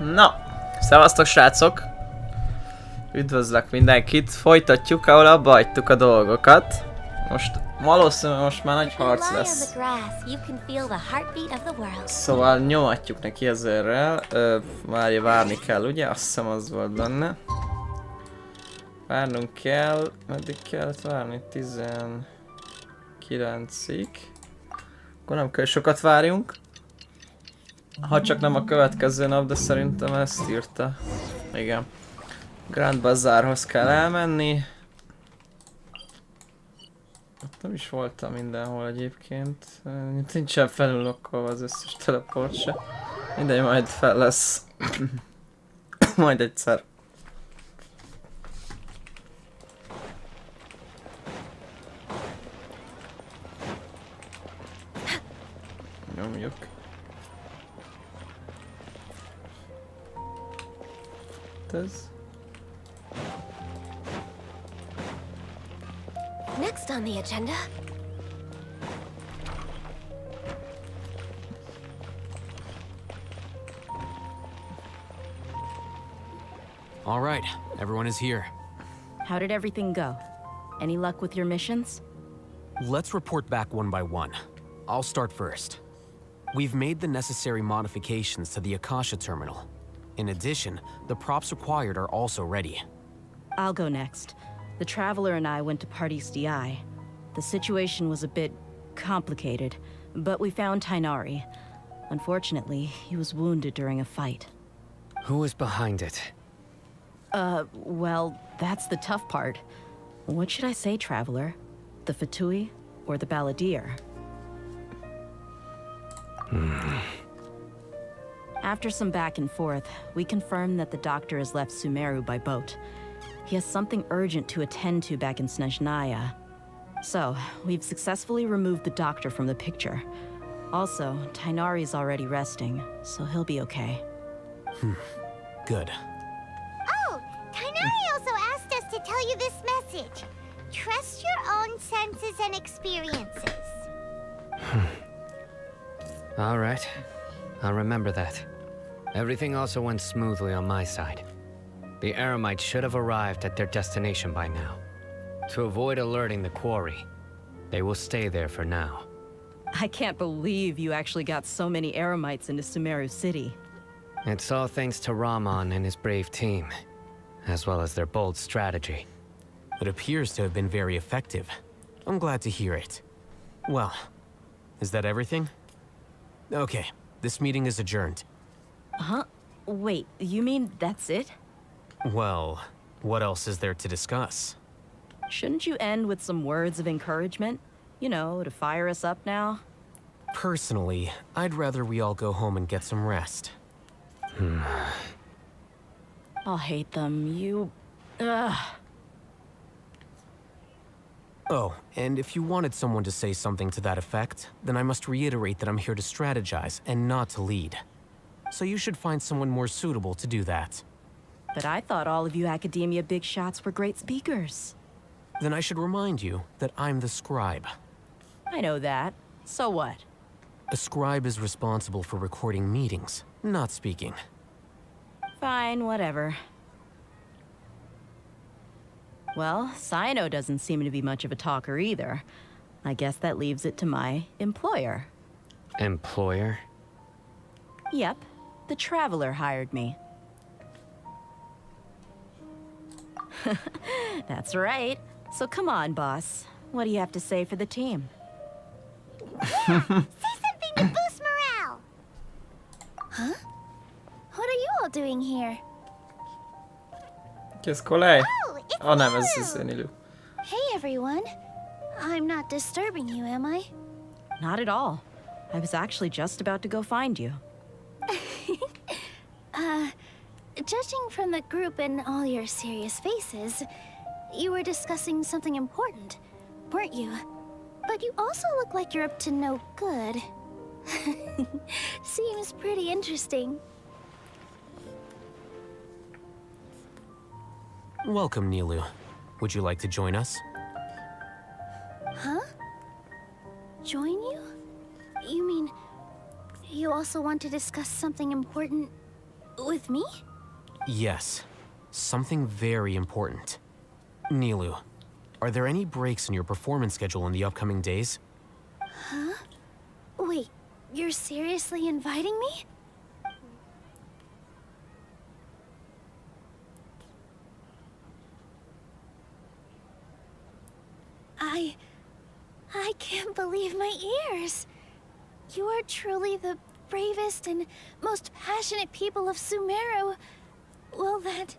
Na, szevasztok srácok! Üdvözlök mindenkit, folytatjuk, ahol abba hagytuk a dolgokat. Most valószínűleg most már nagy harc lesz. Szóval nyomatjuk neki ezerrel. Várni kell, ugye? Azt hiszem az volt benne. Várnunk kell, meddig kellett várni? 19-ig. Akkor nem kell sokat várjunk. Ha csak nem a következő nap, de szerintem ezt írta. Igen. Grand Bazaarhoz kell elmenni. Ott nem is voltam mindenhol egyébként. Nincsen felülokkolva az összes teleport se. Mindegy, majd fel lesz. Majd egyszer. Nyomjuk. Ez. Next on the agenda. All right, everyone is here. How did everything go? Any luck with your missions? Let's report back one by one. I'll start first. We've made the necessary modifications to the Akasha terminal. In addition, the props required are also ready. I'll go next. The Traveler and I went to Party's DI. The situation was a bit complicated, but we found Tainari. Unfortunately, he was wounded during a fight. Who was behind it? Well, that's the tough part. What should I say, Traveler? The Fatui or the Balladeer? After some back and forth, we confirmed that the doctor has left Sumeru by boat. He has something urgent to attend to back in Snezhnaya. So, we've successfully removed the doctor from the picture. Also, Tainari's already resting, so he'll be okay. Good. Oh, Tainari also asked us to tell you this message. Trust your own senses and experiences. All right. I'll remember that. Everything also went smoothly on my side. The Eremites should have arrived at their destination by now. To avoid alerting the quarry, they will stay there for now. I can't believe you actually got so many Eremites into Sumeru City. It's all thanks to Rahman and his brave team, as well as their bold strategy. It appears to have been very effective. I'm glad to hear it. Well, is that everything? Okay, this meeting is adjourned. Huh? Wait, you mean that's it? Well, what else is there to discuss? Shouldn't you end with some words of encouragement? You know, to fire us up now? Personally, I'd rather we all go home and get some rest. I'll hate them, you... Ugh. Oh, and if you wanted someone to say something to that effect, then I must reiterate that I'm here to strategize and not to lead. So you should find someone more suitable to do that. But I thought all of you Academia big shots were great speakers. Then I should remind you that I'm the scribe. I know that. So what? A scribe is responsible for recording meetings, not speaking. Fine, whatever. Well, Cyno doesn't seem to be much of a talker either. I guess that leaves it to my employer. Employer? Yep, the Traveler hired me. That's right. So come on, boss. What do you have to say for the team? Say something to boost morale! Huh? What are you all doing here? Ki ez Kolej? Oh, it's Nem, ez you! élő. Hey everyone. I'm not disturbing you, am I? Not at all. I was actually just about to go find you. Judging from the group and all your serious faces, you were discussing something important, weren't you? But you also look like you're up to no good. Seems pretty interesting. Welcome, Nilu. Would you like to join us? Huh? Join you? You mean you also want to discuss something important With me? Yes. Something very important. Nilu, are there any breaks in your performance schedule in the upcoming days? Huh? Wait, you're seriously inviting me? I can't believe my ears. You are truly the bravest and most passionate people of Sumeru, well, that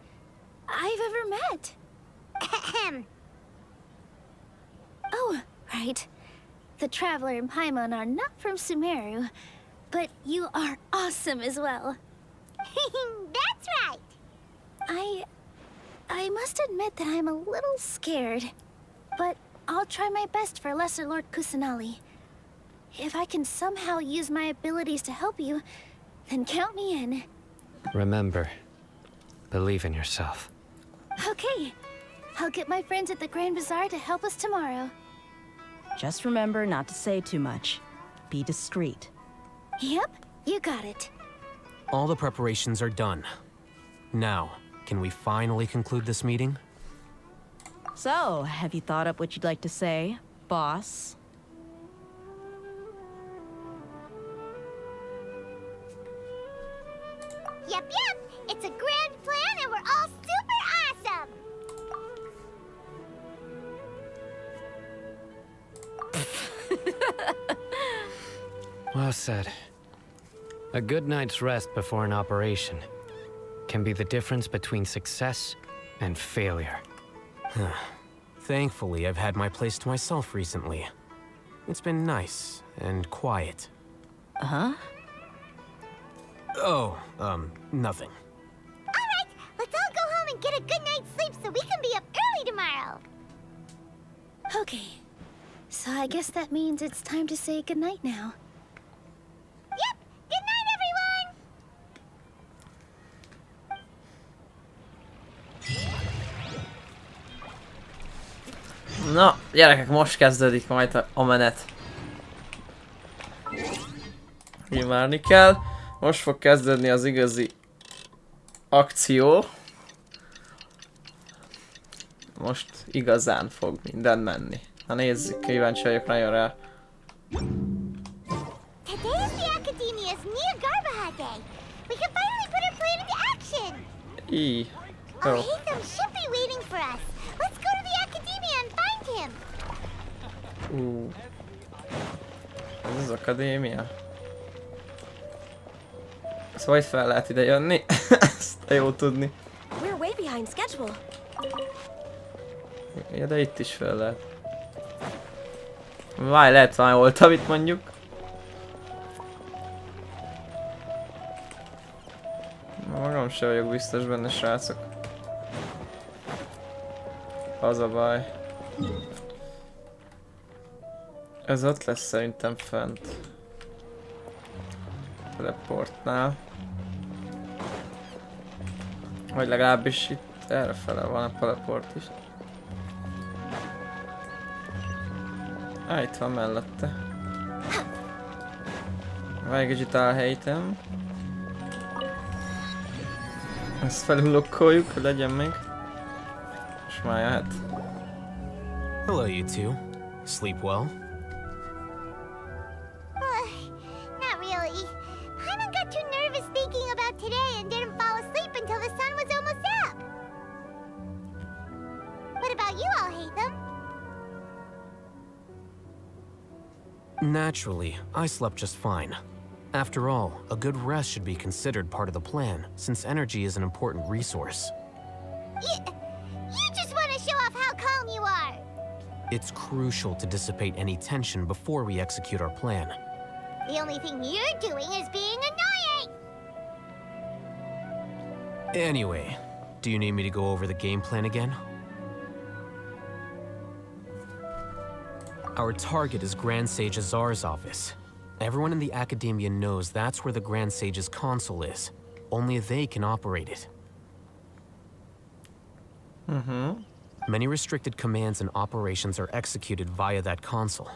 I've ever met. Ahem. Oh, right. The Traveler and Paimon are not from Sumeru, but you are awesome as well. That's right. I must admit that I'm a little scared, but I'll try my best for Lesser Lord Kusanali. If I can somehow use my abilities to help you, then count me in. Remember, believe in yourself. Okay. I'll get my friends at the Grand Bazaar to help us tomorrow. Just remember not to say too much. Be discreet. Yep, you got it. All the preparations are done. Now, can we finally conclude this meeting? So, have you thought up what you'd like to say, boss? Yep. It's a grand plan and we're all super awesome. Well said. A good night's rest before an operation can be the difference between success and failure. Thankfully, I've had my place to myself recently. It's been nice and quiet. Huh? Oh, nothing. Alright, let's all go home and get a good night's sleep so we can be up early tomorrow. Okay, so I guess that means it's time to say goodnight now. Yep, good night everyone! Na, gyerekek, most kezdődik majd a menet. Imádni kell. Most fog kezdődni az igazi akció. Most igazán fog minden menni. Na nézzük, kíváncsi vagyok nagyon rá. Today is the Academia's Nia Garbaha Day. We can finally put our plan into action. Így. Oh, Jó. Haytham should be waiting for us. Let's go to the Academia and find him. Ez az akadémia. Szóval hogy fel lehet ide jönni? Ezt jó tudni. We're way behind schedule. Ja, de itt is fel lehet. Várj, lehet valami oltam itt mondjuk. Magam sem vagyok biztos benne, srácok. Az a baj. Ez ott lesz szerintem fent. Teleportnál. Vagy legalábbis itt errefele van a teleport is. Itt van mellette. Van egy kicsit elhelytem. Ezt felunlokkoljuk, hogy legyen még. És már jöhet. Hello, you two. Sleep well? Not really. Paimon got too nervous thinking about today and didn't fall asleep until the sun was almost up. What about you all, Haytham? Naturally, I slept just fine. After all, a good rest should be considered part of the plan, since energy is an important resource. You just want to show off how calm you are. It's crucial to dissipate any tension before we execute our plan. The only thing you're doing is being annoying. Anyway, do you need me to go over the game plan again? Our target is Grand Sage Azar's office. Everyone in the Academia knows that's where the Grand Sage's console is. Only they can operate it. Many restricted commands and operations are executed via that console.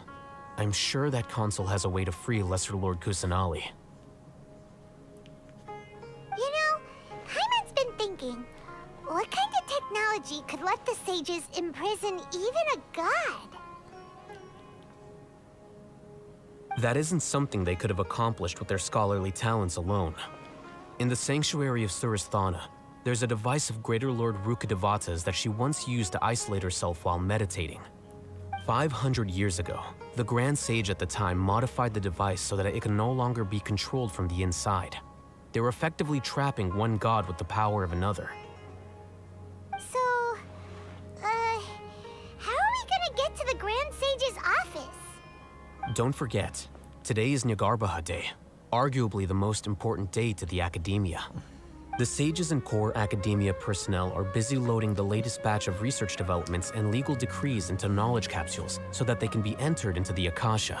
I'm sure that console has a way to free Lesser Lord Kusanali. You know, technology could let the sages imprison even a god. That isn't something they could have accomplished with their scholarly talents alone. In the sanctuary of Suristhana, there's a device of Greater Lord Rukkhadevata's that she once used to isolate herself while meditating. 500 years ago, the Grand Sage at the time modified the device so that it can no longer be controlled from the inside. They were effectively trapping one god with the power of another. So, how are we gonna get to the Grand Sage's office? Don't forget, today is Nyagarbha Day, arguably the most important day to the academia. The sages and core academia personnel are busy loading the latest batch of research developments and legal decrees into knowledge capsules so that they can be entered into the Akasha.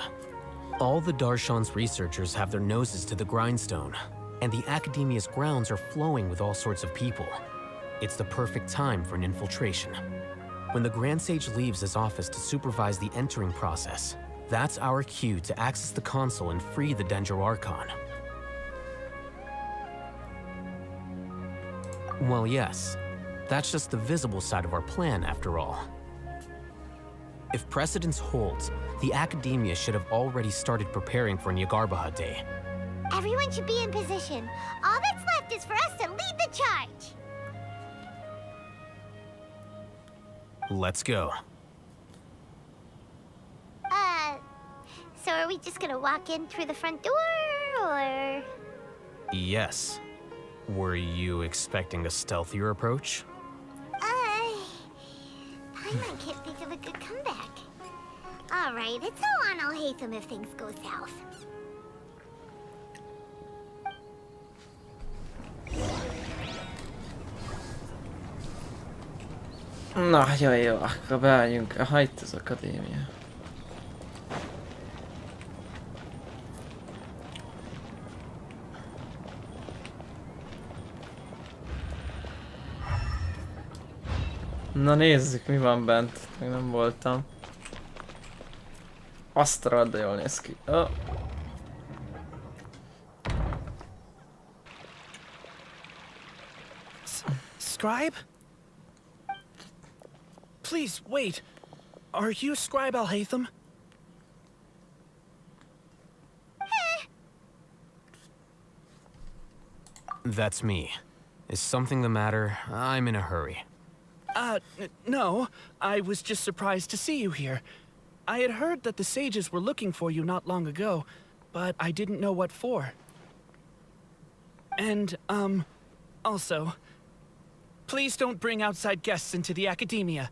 All the Darshan's researchers have their noses to the grindstone, and the academia's grounds are flowing with all sorts of people. It's the perfect time for an infiltration. When the Grand Sage leaves his office to supervise the entering process, that's our cue to access the console and free the Dendro Archon. Well, yes. That's just the visible side of our plan, after all. If precedence holds, the academia should have already started preparing for Nyagarbha Day. Everyone should be in position. All that's left is for us to lead the charge. Let's go. So are we just gonna walk in through the front door, or...? Yes. Were you expecting a stealthier approach? Paimon can't think of a good comeback. Alright, it's all on Alhaitham if things go south. Nagyon jó, akkor beálljunk. Aha, itt az akadémia. Na nézzük, mi van bent. Még nem voltam. Azt a rohadt, de jól néz ki. Oh. Scribe? Please, wait. Are you Scribe Alhaitham? That's me. Is something the matter? I'm in a hurry. No. I was just surprised to see you here. I had heard that the sages were looking for you not long ago, but I didn't know what for. And, also, please don't bring outside guests into the academia.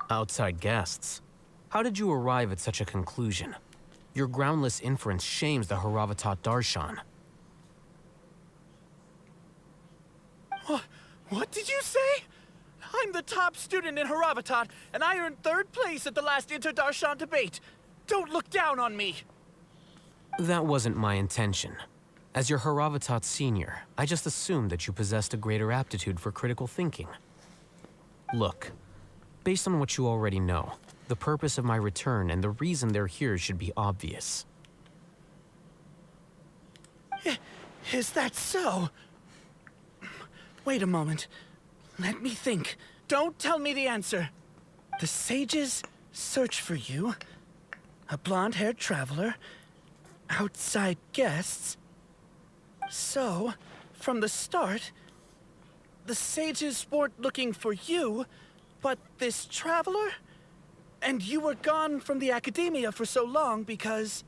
Outside guests? How did you arrive at such a conclusion? Your groundless inference shames the Haravatat Darshan. What did you say? I'm the top student in Haravatat, and I earned 3rd place at the last Inter-Darshan debate. Don't look down on me! That wasn't my intention. As your Haravatat senior, I just assumed that you possessed a greater aptitude for critical thinking. Look, based on what you already know, the purpose of my return and the reason they're here should be obvious. Is that so? Wait a moment. Let me think. Don't tell me the answer. The sages search for you. A blonde-haired traveler. Outside guests. So, from the start, the sages weren't looking for you, but this traveler? And you were gone from the academia for so long because...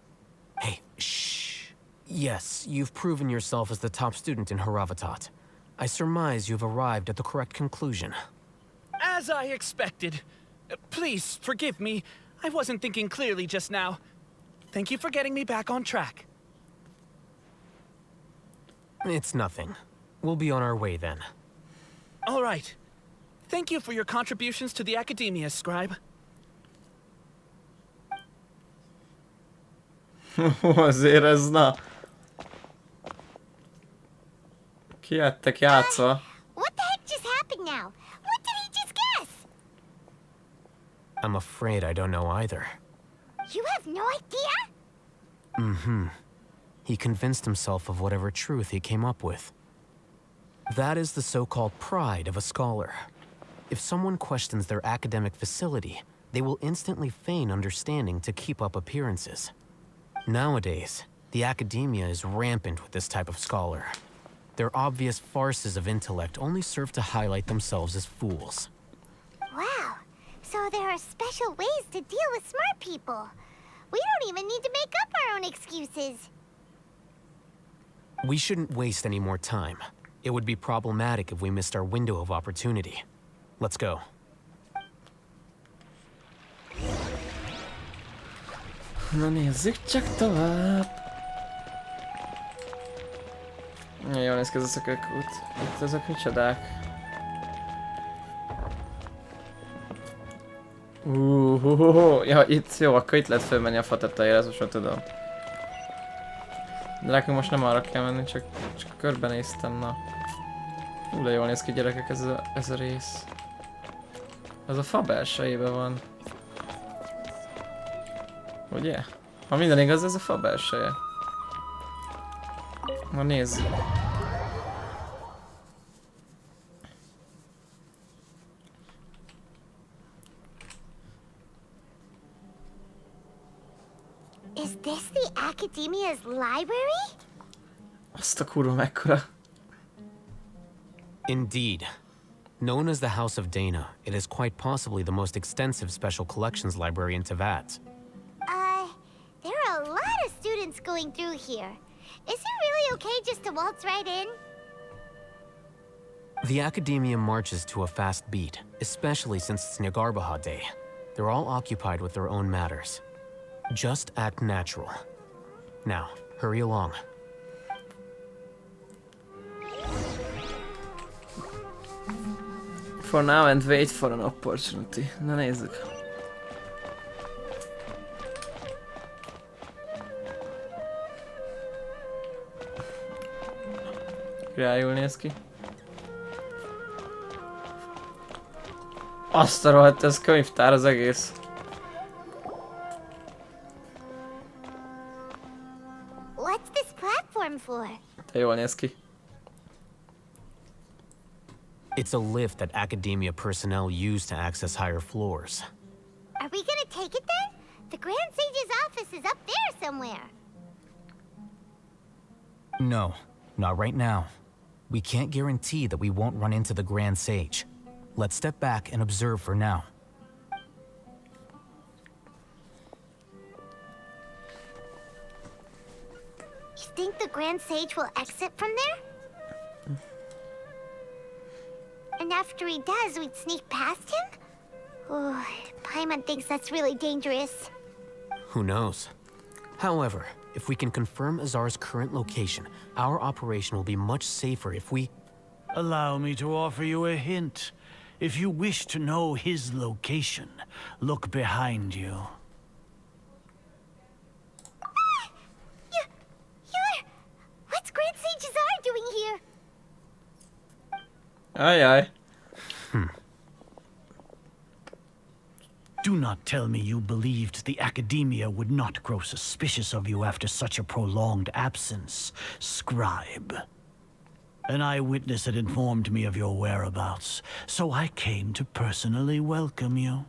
Hey, shh. Yes, you've proven yourself as the top student in Haravatat. I surmise you've arrived at the correct conclusion. As I expected. Please, forgive me. I wasn't thinking clearly just now. Thank you for getting me back on track. It's nothing. We'll be on our way then. All right. Thank you for your contributions to the academia, Scribe. Azért ez na. Kijöttek játszva. What the heck just happened now? What did he just guess? I'm afraid I don't know either. You have no idea? he convinced himself of whatever truth he came up with. That is the so-called pride of a scholar. If someone questions their academic facility, they will instantly feign understanding to keep up appearances. Nowadays, the academia is rampant with this type of scholar. Their obvious farces of intellect only serve to highlight themselves as fools. Wow, so there are special ways to deal with smart people. We don't even need to make up our own excuses. We shouldn't waste any more time. It would be problematic if we missed our window of opportunity. Let's go. Na nézzük csak tovább. Jól néz ki ez a szökőkút. Itt ezek micsodák? Ja, itt jó, akkor itt lehet fölmenni a fa tetejére, ezt most tudom. De nekünk most nem arra kell menni, csak körbenéztem, na. De jól néz ki, gyerekek, ez a rész. Ez a fa belsejében van. Ugye? Ha minden igaz, ez a fa belseje. Na nézzük. Is this the Academia's library? Azt a kurva mekkora. Indeed. Known as the House of Dana, it is quite possibly the most extensive special collections library in Teyvat. There are a lot of students going through here. Is it really okay just to waltz right in? The Academia marches to a fast beat, especially since it's Nyargarbaha Day. They're all occupied with their own matters. Just act natural. Now, hurry along. For now and wait for an opportunity. Na nézzük. Jól néz ki. Azt a rohadt, ez könyvtár az egész. What's this platform for? De jól néz ki. It's a lift that Academia personnel use to access higher floors. Are we gonna take it then? The Grand Sage's office is up there somewhere. No, not right now. We can't guarantee that we won't run into the Grand Sage. Let's step back and observe for now. You think the Grand Sage will exit from there? And after he does, we'd sneak past him? Oh, Paimon thinks that's really dangerous. Who knows? However, if we can confirm Azar's current location, our operation will be much safer if we... Allow me to offer you a hint. If you wish to know his location, look behind you. What's Grand Sage Azar doing here? Aye aye. Do not tell me you believed the Academia would not grow suspicious of you after such a prolonged absence, scribe. An eyewitness had informed me of your whereabouts, so I came to personally welcome you.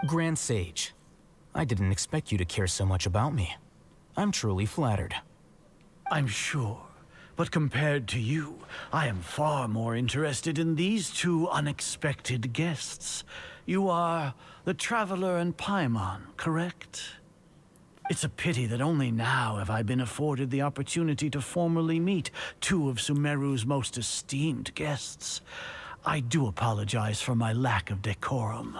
Grand Sage, I didn't expect you to care so much about me. I'm truly flattered. I'm sure, but compared to you, I am far more interested in these two unexpected guests. You are the Traveler and Paimon, correct? It's a pity that only now have I been afforded the opportunity to formally meet two of Sumeru's most esteemed guests. I do apologize for my lack of decorum.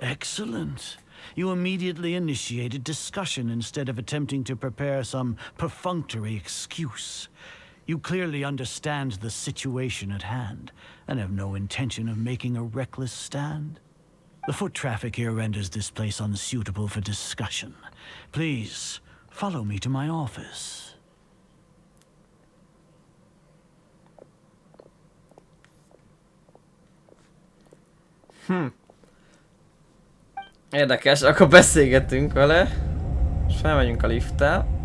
Excellent. You immediately initiated discussion instead of attempting to prepare some perfunctory excuse. You clearly understand the situation at hand, and have no intention of making a reckless stand. The foot traffic here renders this place unsuitable for discussion. Please, follow me to my office. Érdekes, akkor beszélgetünk vele. És felmegyünk a lifttel.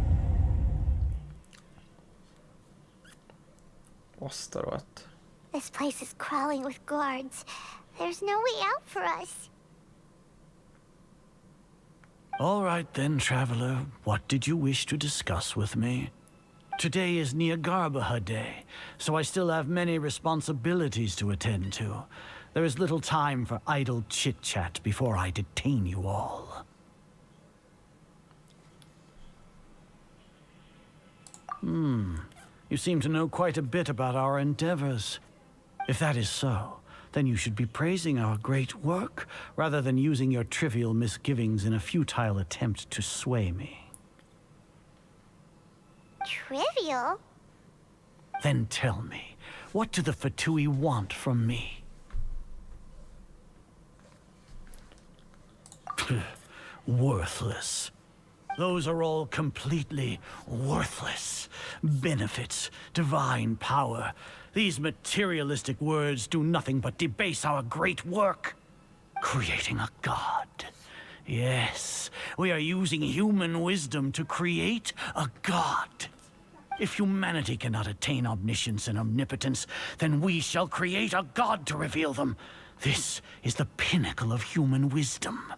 Azt a rohadt. This place is crawling with guards. There's no way out for us. All right then, traveler. What did you wish to discuss with me? Today is Niagarbaha Day, so I still have many responsibilities to attend to. There is little time for idle chit-chat before I detain you all. You seem to know quite a bit about our endeavors. If that is so, then you should be praising our great work, rather than using your trivial misgivings in a futile attempt to sway me. Trivial? Then tell me, what do the Fatui want from me? Worthless. Those are all completely worthless. Benefits, divine power. These materialistic words do nothing but debase our great work. Creating a god. Yes, we are using human wisdom to create a god. If humanity cannot attain omniscience and omnipotence, then we shall create a god to reveal them. This is the pinnacle of human wisdom.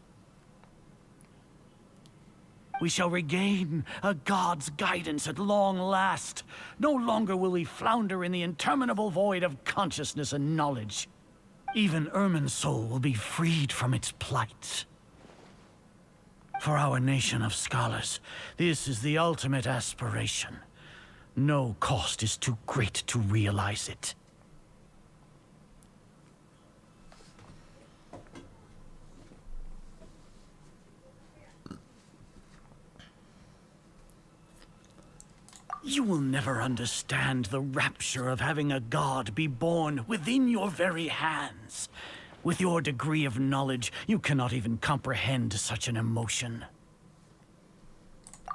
We shall regain a god's guidance at long last. No longer will we flounder in the interminable void of consciousness and knowledge. Even Ermin's soul will be freed from its plight. For our nation of scholars, this is the ultimate aspiration. No cost is too great to realize it. You will never understand the rapture of having a god be born within your very hands. With your degree of knowledge, you cannot even comprehend such an emotion.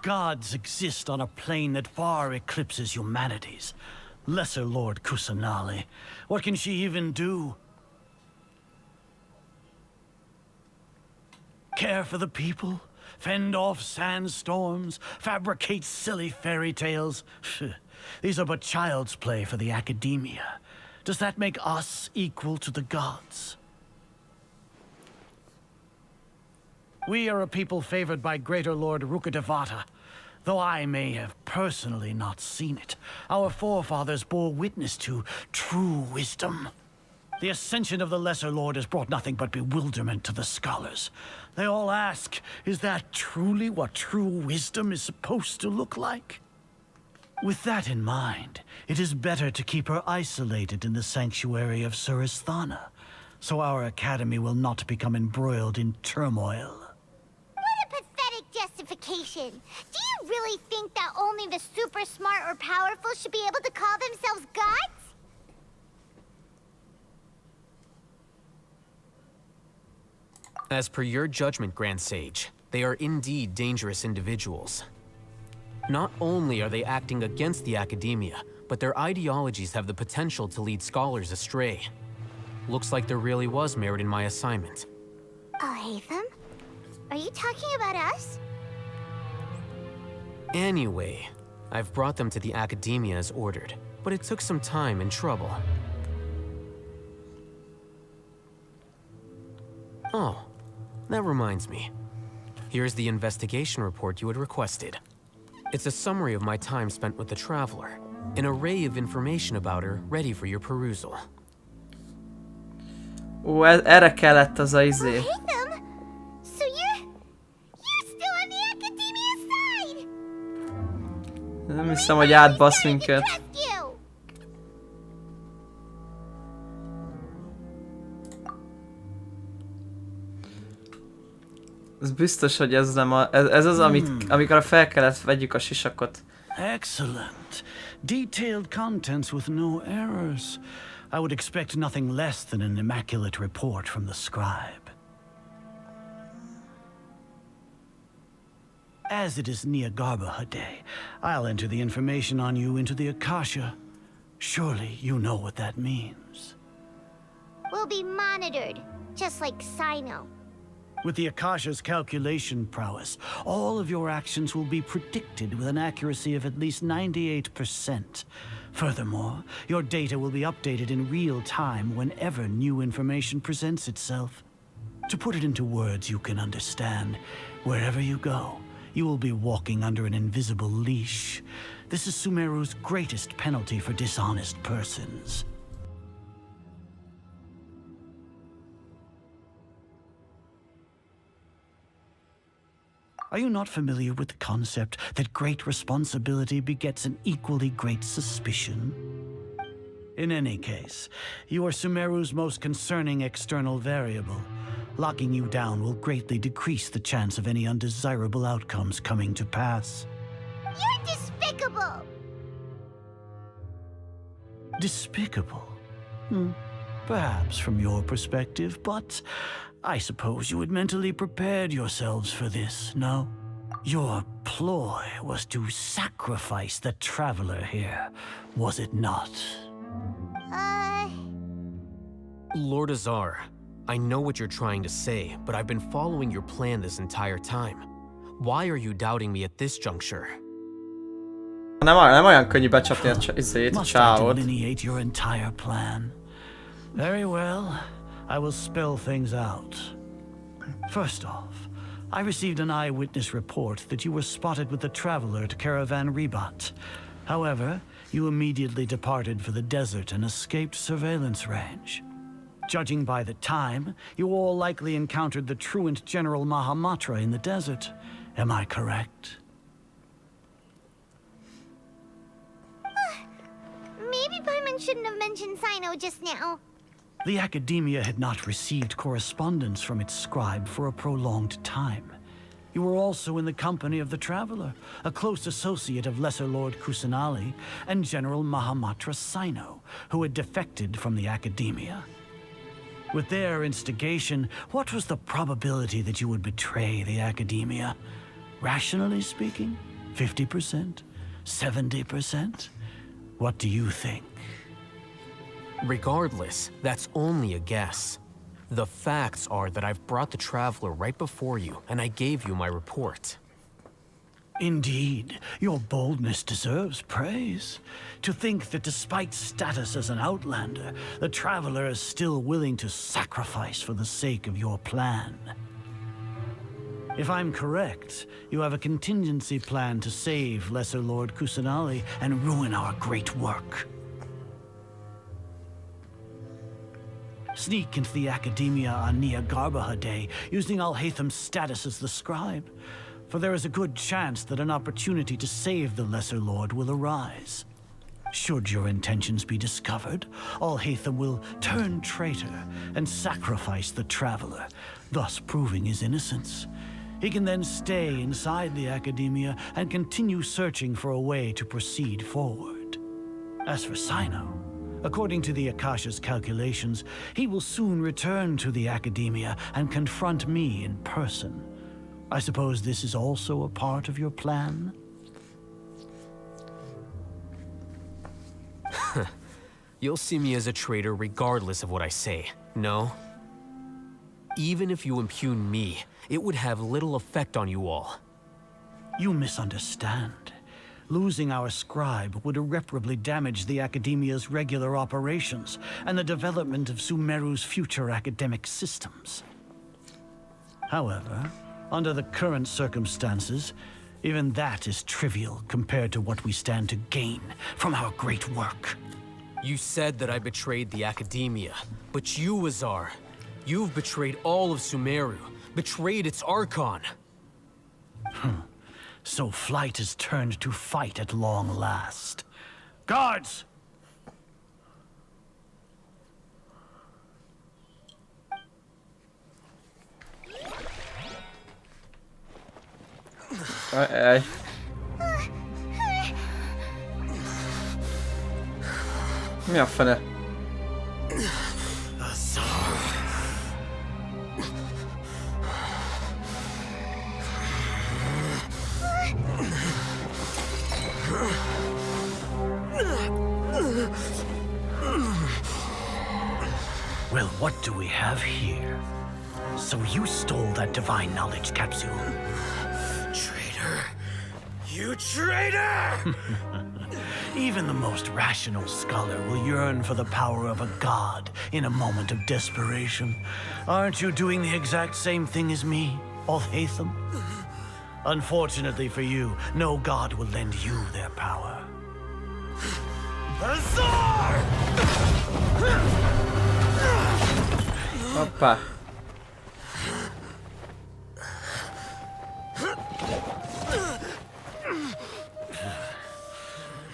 Gods exist on a plane that far eclipses humanity's. Lesser Lord Kusanali, what can she even do? Care for the people? Fend off sandstorms? Fabricate silly fairy tales? These are but child's play for the academia. Does that make us equal to the gods? We are a people favored by Greater Lord Rukadevata. Though I may have personally not seen it, our forefathers bore witness to true wisdom. The ascension of the Lesser Lord has brought nothing but bewilderment to the scholars. They all ask, is that truly what true wisdom is supposed to look like? With that in mind, it is better to keep her isolated in the sanctuary of Suristhana, so our academy will not become embroiled in turmoil. What a pathetic justification. Do you really think that only the super smart or powerful should be able to call themselves gods? As per your judgment, Grand Sage, they are indeed dangerous individuals. Not only are they acting against the academia, but their ideologies have the potential to lead scholars astray. Looks like there really was merit in my assignment. Oh, Hatham? Are you talking about us? Anyway, I've brought them to the academia as ordered, but it took some time and trouble. Oh, that reminds me. Here's the investigation report you had requested. It's a summary of my time spent with the Traveler, an array of information about her ready for your perusal. Ó, erre kellett az a izé. Oh, Hatham! So you're still on the academia side! Nem hiszem, hogy átbasz minket. Ez biztos, hogy ez nem a... Ez az, amikor fel kellett vegyük a sisakot. Excellent. Detailed contents with no errors. I would expect nothing less than an immaculate report from the scribe. As it is Niagarbaha Day, I'll enter the information on you into the Akasha. Surely you know what that means. We'll be monitored, just like Sino. With the Akasha's calculation prowess, all of your actions will be predicted with an accuracy of at least 98%. Furthermore, your data will be updated in real time whenever new information presents itself. To put it into words you can understand, wherever you go, you will be walking under an invisible leash. This is Sumeru's greatest penalty for dishonest persons. Are you not familiar with the concept that great responsibility begets an equally great suspicion? In any case, you are Sumeru's most concerning external variable. Locking you down will greatly decrease the chance of any undesirable outcomes coming to pass. You're despicable! Despicable? Perhaps from your perspective, but I suppose you had mentally prepared yourselves for this, no? Your ploy was to sacrifice the traveler here, was it not? Lord Azar, I know what you're trying to say, but I've been following your plan this entire time. Why are you doubting me at this juncture? Nem olyan könnyű becsapni a izét, a Must I csávot. delineate your entire plan? Very well. I will spell things out. First off, I received an eyewitness report that you were spotted with the traveler at Caravan Rebat. However, you immediately departed for the desert and escaped surveillance range. Judging by the time, you all likely encountered the truant General Mahamatra in the desert. Am I correct? Maybe Paimon shouldn't have mentioned Sino just now. The Academia had not received correspondence from its scribe for a prolonged time. You were also in the company of the Traveler, a close associate of Lesser Lord Kusanali and General Mahamatra Sino, who had defected from the Academia. With their instigation, what was the probability that you would betray the Academia? Rationally speaking, 50%? 70%? What do you think? Regardless, that's only a guess. The facts are that I've brought the Traveler right before you, and I gave you my report. Indeed, your boldness deserves praise. To think that despite status as an outlander, the Traveler is still willing to sacrifice for the sake of your plan. If I'm correct, you have a contingency plan to save Lesser Lord Kusanali and ruin our great work. Sneak into the Academia on Niagarbaha Day, using Alhaitham's status as the scribe, for there is a good chance that an opportunity to save the Lesser Lord will arise. Should your intentions be discovered, Alhaitham will turn traitor and sacrifice the Traveler, thus proving his innocence. He can then stay inside the Academia and continue searching for a way to proceed forward. As for Sino, according to the Akasha's calculations, he will soon return to the Academia and confront me in person. I suppose this is also a part of your plan? You'll see me as a traitor regardless of what I say, no? Even if you impugn me, it would have little effect on you all. You misunderstand. Losing our scribe would irreparably damage the Academia's regular operations and the development of Sumeru's future academic systems. However, under the current circumstances, even that is trivial compared to what we stand to gain from our great work. You said that I betrayed the Academia, but you, Azar, you've betrayed all of Sumeru, betrayed its Archon. So flight has turned to fight at long last. Guards! Ajaj. Mi a fene? Well, what do we have here? So you stole that divine knowledge capsule. Traitor! You traitor! Even the most rational scholar will yearn for the power of a god in a moment of desperation. Aren't you doing the exact same thing as me, Alhaitham? Unfortunately for you, no god will lend you their power. Azar! Hoppá.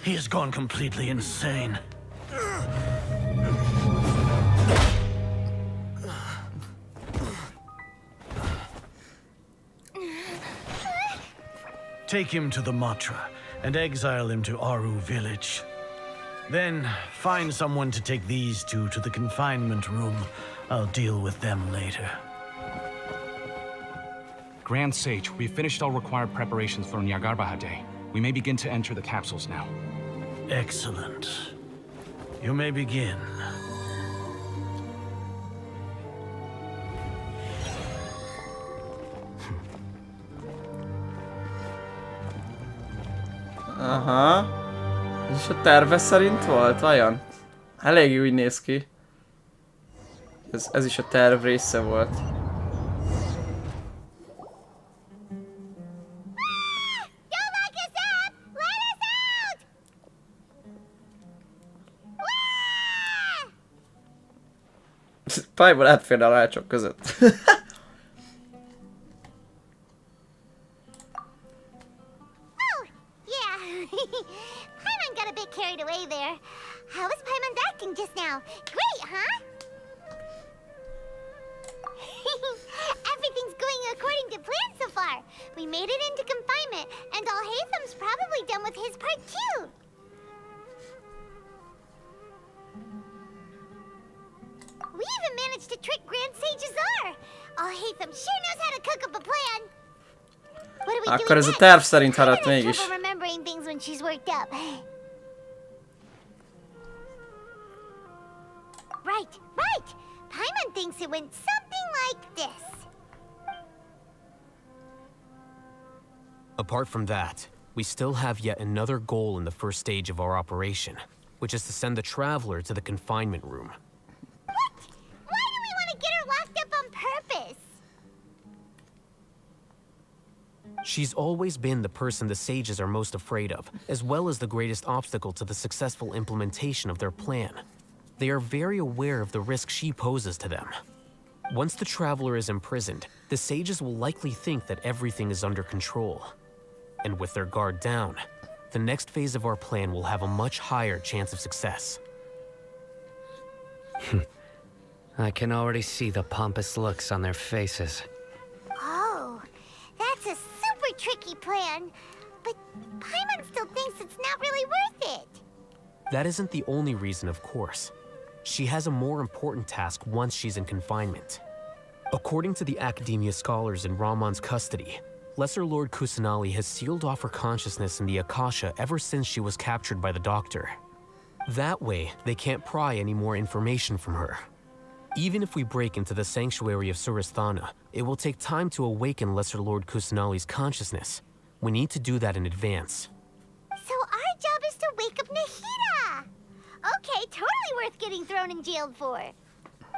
He has gone completely insane. Take him to the Matra and exile him to Aru village. Then find someone to take these two to the confinement room. I'll deal with them later. Grand Sage, we've finished all required preparations for Nyagarbha Day. We may begin to enter the capsules now. Excellent. You may begin. Aha. Ez is a terve szerint volt, vajon? Elég úgy néz ki. Ez is a terv része volt. Pályból átférne a rácsok között. Paimon got a bit carried away there. How is Paimon's acting just now? Great, huh? Everything's going according to plan so far. We made it into confinement, and Alhaitham's probably done with his part too. We even managed to trick Grand Sage Azar. Alhaitham sure knows how to cook up a plan. What are we Akkor doing ez a next? terv szerint haladt Paimon has mégis. trouble remembering things when she's worked up. Right, right. Paimon thinks it went something like this. Apart from that, we still have yet another goal in the first stage of our operation, which is to send the Traveler to the confinement room. What? Why do we want to get her locked up on purpose? She's always been the person the sages are most afraid of, as well as the greatest obstacle to the successful implementation of their plan. They are very aware of the risk she poses to them. Once the Traveler is imprisoned, the sages will likely think that everything is under control. And with their guard down, the next phase of our plan will have a much higher chance of success. I can already see the pompous looks on their faces. Oh, that's a super tricky plan. But Paimon still thinks it's not really worth it. That isn't the only reason, of course. She has a more important task once she's in confinement. According to the Academia scholars in Ramon's custody, Lesser Lord Kusanali has sealed off her consciousness in the Akasha ever since she was captured by the Doctor. That way, they can't pry any more information from her. Even if we break into the sanctuary of Surasthana, it will take time to awaken Lesser Lord Kusanali's consciousness. We need to do that in advance. So our job is to wake up Nahida! Okay, totally worth getting thrown in jail for.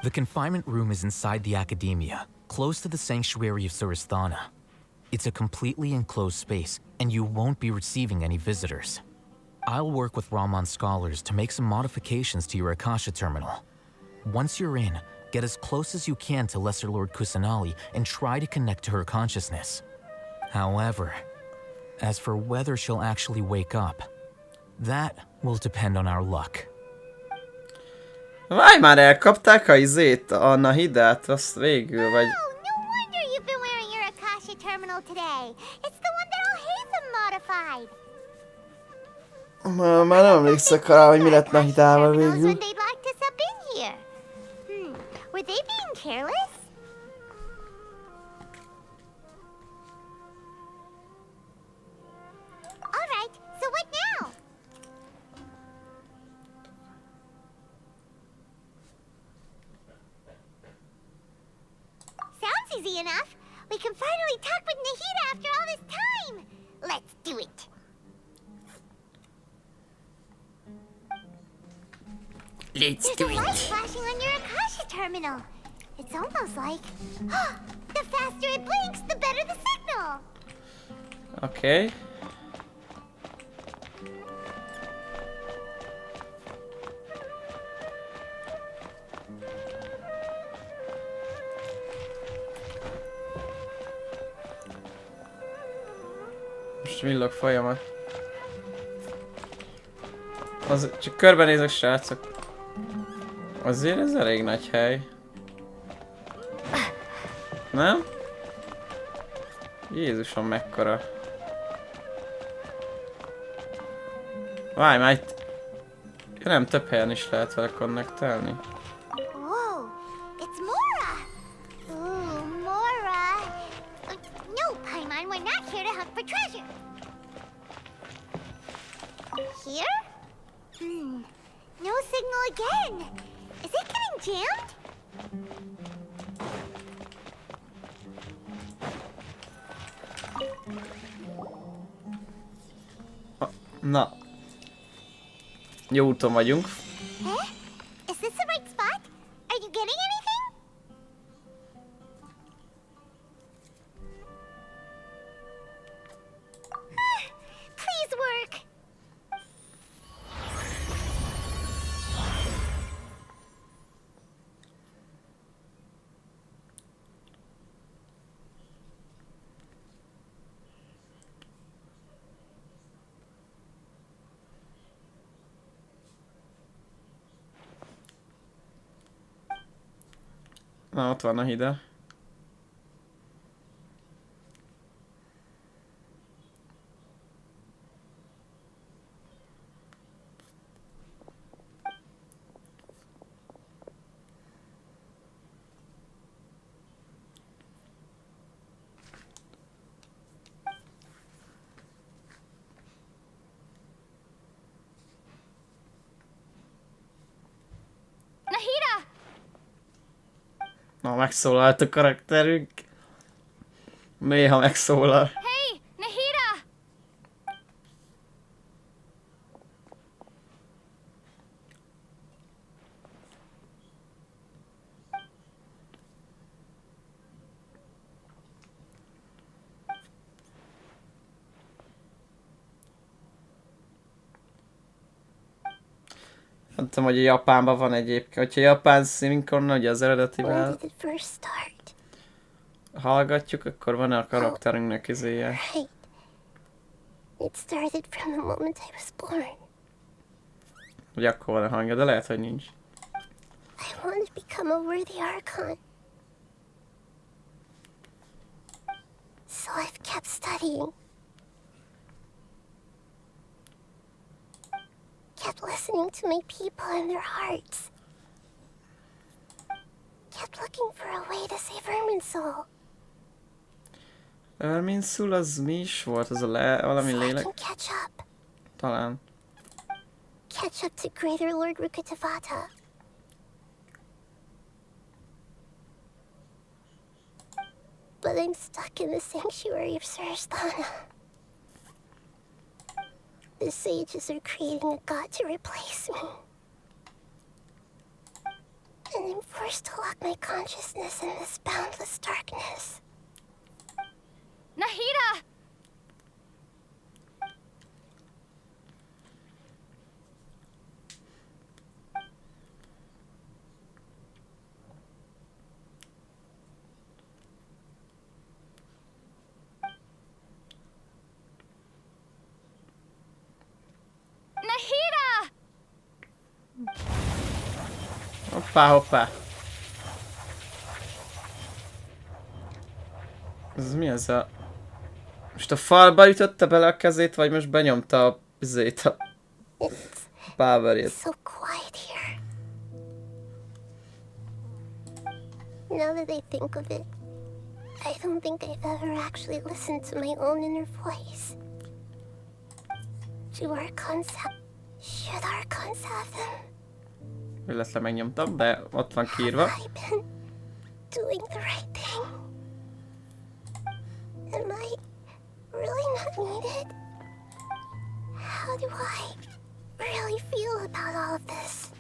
The confinement room is inside the Academia, close to the sanctuary of Surasthana. It's a completely enclosed space, and you won't be receiving any visitors. I'll work with Ramon's scholars to make some modifications to your Akasha terminal. Once you're in, get as close as you can to Lesser Lord Kusanali and try to connect to her consciousness. However, as for whether she'll actually wake up, that will depend on our luck. Várj már, elkapták a izét, a Nahidát, azt végül, vagy... Oh, no wonder you've been wearing your Akasha terminal today. It's the one that Alhaitham modified. Már nem emlékszek rá, hogy mi lett Nahidával Terminals végül. when they locked us up in here. Were they being careless? All right, so what now? easy enough. We can finally talk with Nahida after all this time. Let's do it. Let's There's a light flashing on your Akasha terminal. It's almost like... the faster it blinks, the better the signal. Oké. Most villog folyamat. Az, csak körbenézek, srácok. Azért ez elég nagy hely. Nem? Jézusom, mekkora. Várj, már itt... Nem, több helyen is lehet vele konnektálni. Whoa, it's Mora. Ooh, Mora. No, Paimon, we're not here to hunt for treasure. Here? No signal again. Is it getting jammed? Na. Jó úton vagyunk. Eh? Is this the right spot? Are you getting anything? Please work. Na, ott van a hide. Nahida! Na, megszólalt a karakterünk. Néha megszólal. Hey, Nahida! Nem tudom, hogy a Japánban van egyébként. Hogyha japán szinkron, ugye az eredetivel When did it first start? hallgatjuk, akkor van a karakterünknek izéje. Right. It started from the moment I was born. Hogy akkor van a hangja, de lehet, hogy nincs. I want to become a worthy Archon. So I've kept studying. Kept listening to my people and their hearts. Kept looking for a way to save Irminsul. Irminsul az mi is volt? Az a valami So I lélek? can catch up. Talán. Catch up to Greater Lord Rukkhadevata. But I'm stuck in the sanctuary of Surasthana. The sages are creating a god to replace me. And I'm forced to lock my consciousness in this boundless darkness. Nahida! Nahida! Hoppá, hoppá. Ez mi ez a... Most a falba ütötte bele a kezét, vagy most benyomta a zét a páverét? So quiet here. Now that I think of it, I don't think I've ever actually listened to my own inner voice. Do Archons have... Should Archons have them? Illetve megnyomtam, de ott van kiírva. Have I been doing the right thing? don't need it. How do I really feel about all of this?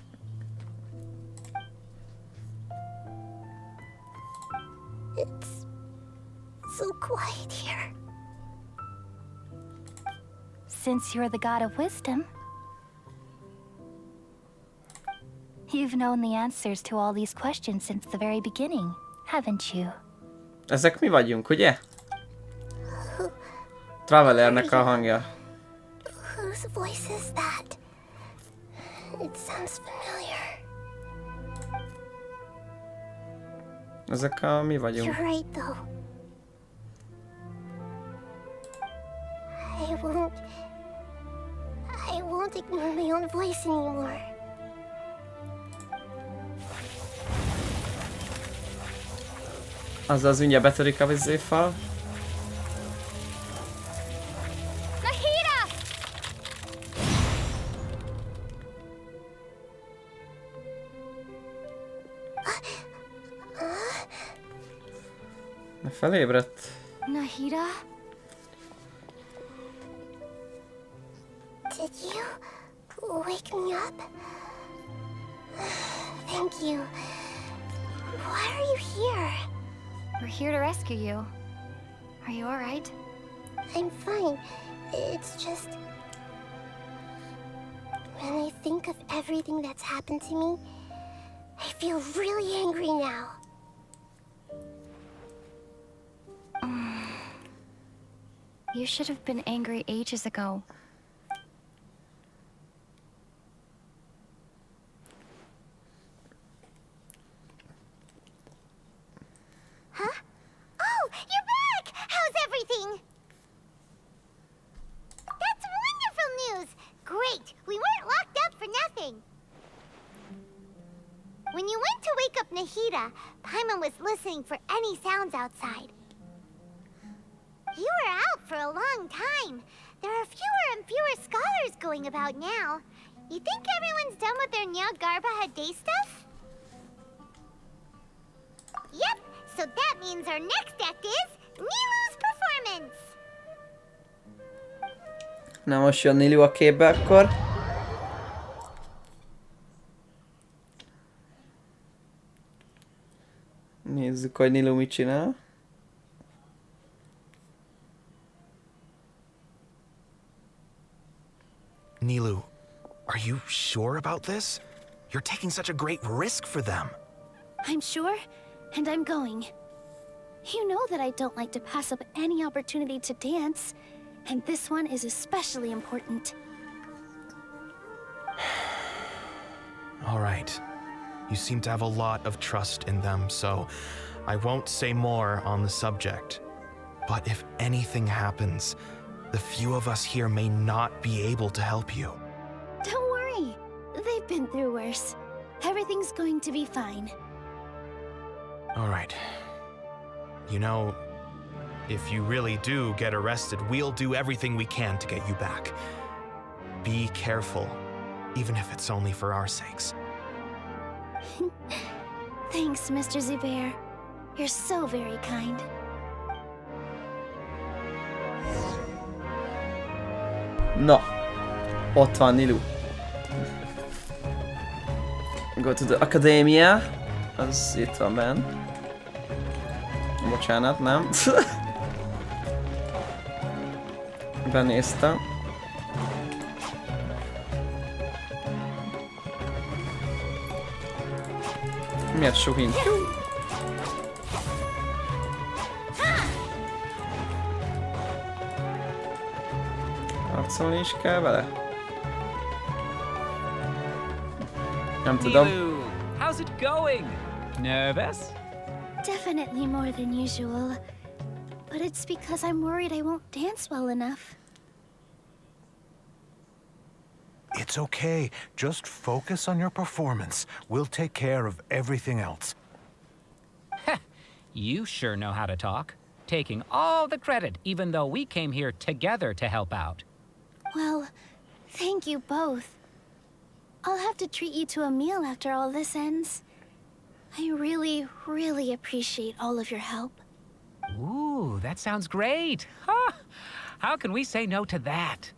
It's so quiet here. Since you're the god of wisdom, you've known the answers to all these questions since the very beginning, haven't you? Ezek mi vagyunk, ugye? Travelernek a hangja. Whose voice is that? It sounds familiar. Ezek a mi vagyunk. You're right, though. I won't ignore my own voice anymore. Azaz mindjárt betörik a vizéfal. Felébredt. Nahida? Did you wake me up? Thank you. Why are you here? We're here to rescue you. Are you alright? I'm fine. It's just... when I think of everything that's happened to me, I feel really angry now. You should have been angry ages ago. Huh? Oh, you're back! How's everything? That's wonderful news! Great! We weren't locked up for nothing. When you went to wake up Nahida, Paimon was listening for any sounds outside. You were out for a long time. There are fewer and fewer scholars going about now. You think everyone's done with their Nyagarbha Day stuff? Yep, so that means our next act is Nilu's performance. Na most jön Nilu a képbe akkor. Nézzük, hogy Nilu mit csinál. Nilu, are you sure about this? You're taking such a great risk for them. I'm sure, and I'm going. You know that I don't like to pass up any opportunity to dance, and this one is especially important. All right. You seem to have a lot of trust in them, so I won't say more on the subject. But if anything happens, the few of us here may not be able to help you. Don't worry. They've been through worse. Everything's going to be fine. All right. You know, if you really do get arrested, we'll do everything we can to get you back. Be careful, even if it's only for our sakes. Thanks, Mr. Zubair. You're so very kind. Na, ott van Nilu. Go to the Academia. Az itt van benn. Bocsánat, nem. Benéztem. Miért suhint? Harcolni is kell vele? Nem tudom. Nilu, how's it going? Nervous? Definitely more than usual. But it's because I'm worried I won't dance well enough. It's okay. Just focus on your performance. We'll take care of everything else. You sure know how to talk. Taking all the credit, even though we came here together to help out. Well, thank you both. I'll have to treat you to a meal after all this ends. I really, really appreciate all of your help. Ooh, that sounds great. Huh? How can we say no to that?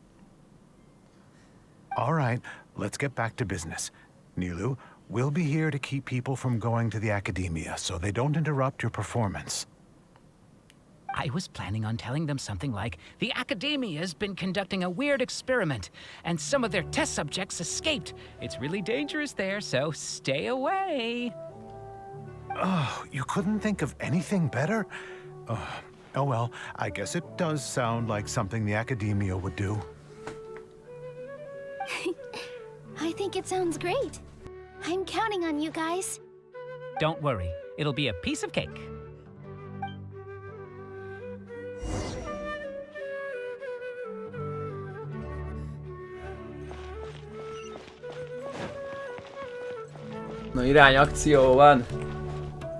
All right, let's get back to business. Nilu, we'll be here to keep people from going to the academia so they don't interrupt your performance. I was planning on telling them something like, the Academia's been conducting a weird experiment, and some of their test subjects escaped. It's really dangerous there, so stay away. Oh, you couldn't think of anything better? Oh well, I guess it does sound like something the Academia would do. I think it sounds great. I'm counting on you guys. Don't worry, it'll be a piece of cake. Na irány akció van.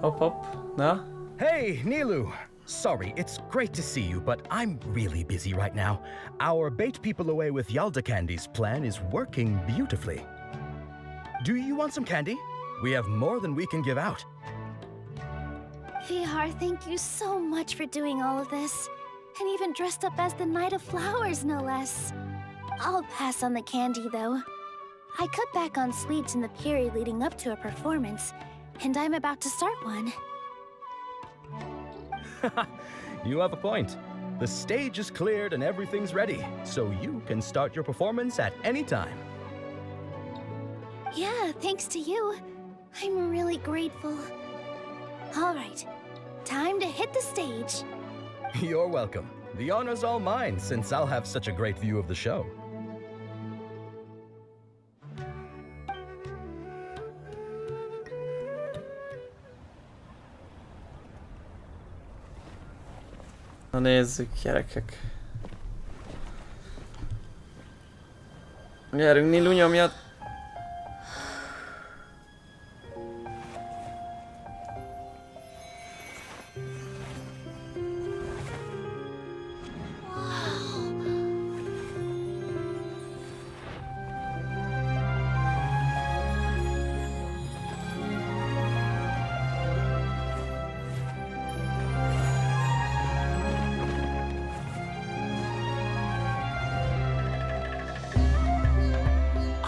Hopp hopp, na? Hey, Nilu! Sorry, it's great to see you, but I'm really busy right now. Our Bait People Away with Yalda Candy's plan is working beautifully. Do you want some candy? We have more than we can give out. Vihar, thank you so much for doing all of this. And even dressed up as the Knight of Flowers, no less. I'll pass on the candy, though. I cut back on sweets in the period leading up to a performance, and I'm about to start one. You have a point. The stage is cleared and everything's ready, so you can start your performance at any time. Yeah, thanks to you. I'm really grateful. All right, time to hit the stage. You're welcome. The honor's all mine, since I'll have such a great view of the show. Na nézzük, gyerekek. Gyerünk, Nilu, nyomjad!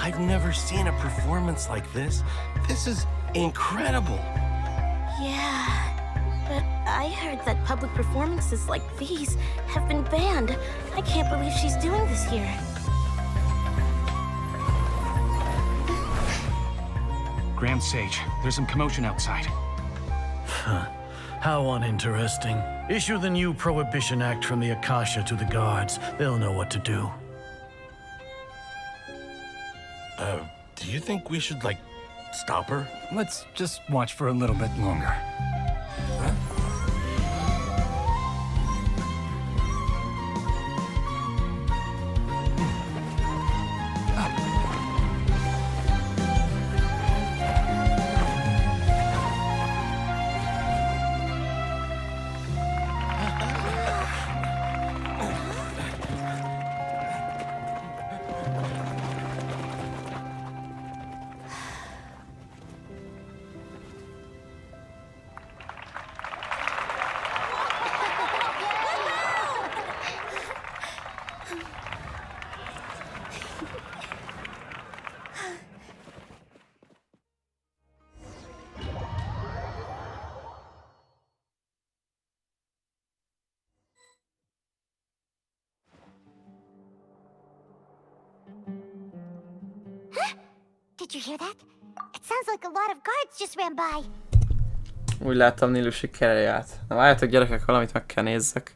I've never seen a performance like this. This is incredible. Yeah, but I heard that public performances like these have been banned. I can't believe she's doing this here. Grand Sage, there's some commotion outside. Huh. How uninteresting. Issue the new Prohibition Act from the Akasha to the guards. They'll know what to do. Do you think we should, like, stop her? Let's just watch for a little bit longer. Did you hear that? It sounds like a lot of guards just ran by. Úgy láttam, Nilu sikerrel járt. Na várjátok, gyerekek, valamit meg kell nézzek.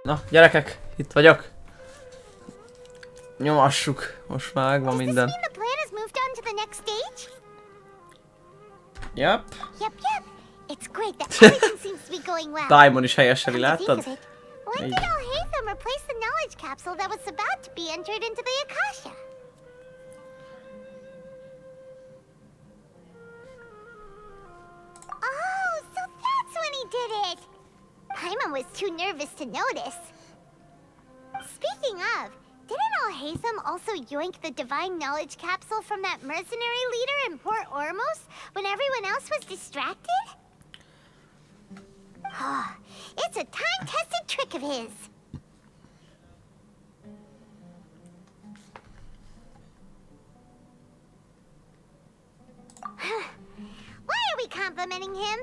Na, gyerekek, itt vagyok. Nyomassuk, most már megvan minden. The plan has moved on to the next stage? Yep. Yep. It's great that everything seems to be going well. Daimon is helyeseli, láttad? When did Alhaitham replace the knowledge capsule that was about to be entered into the Akasha? Oh, so that's when he did it! Paimon was too nervous to notice. Speaking of, didn't Alhaitham also yoink the divine knowledge capsule from that mercenary leader in Port Ormos when everyone else was distracted? It's a time-tested trick of his. Why are we complimenting him?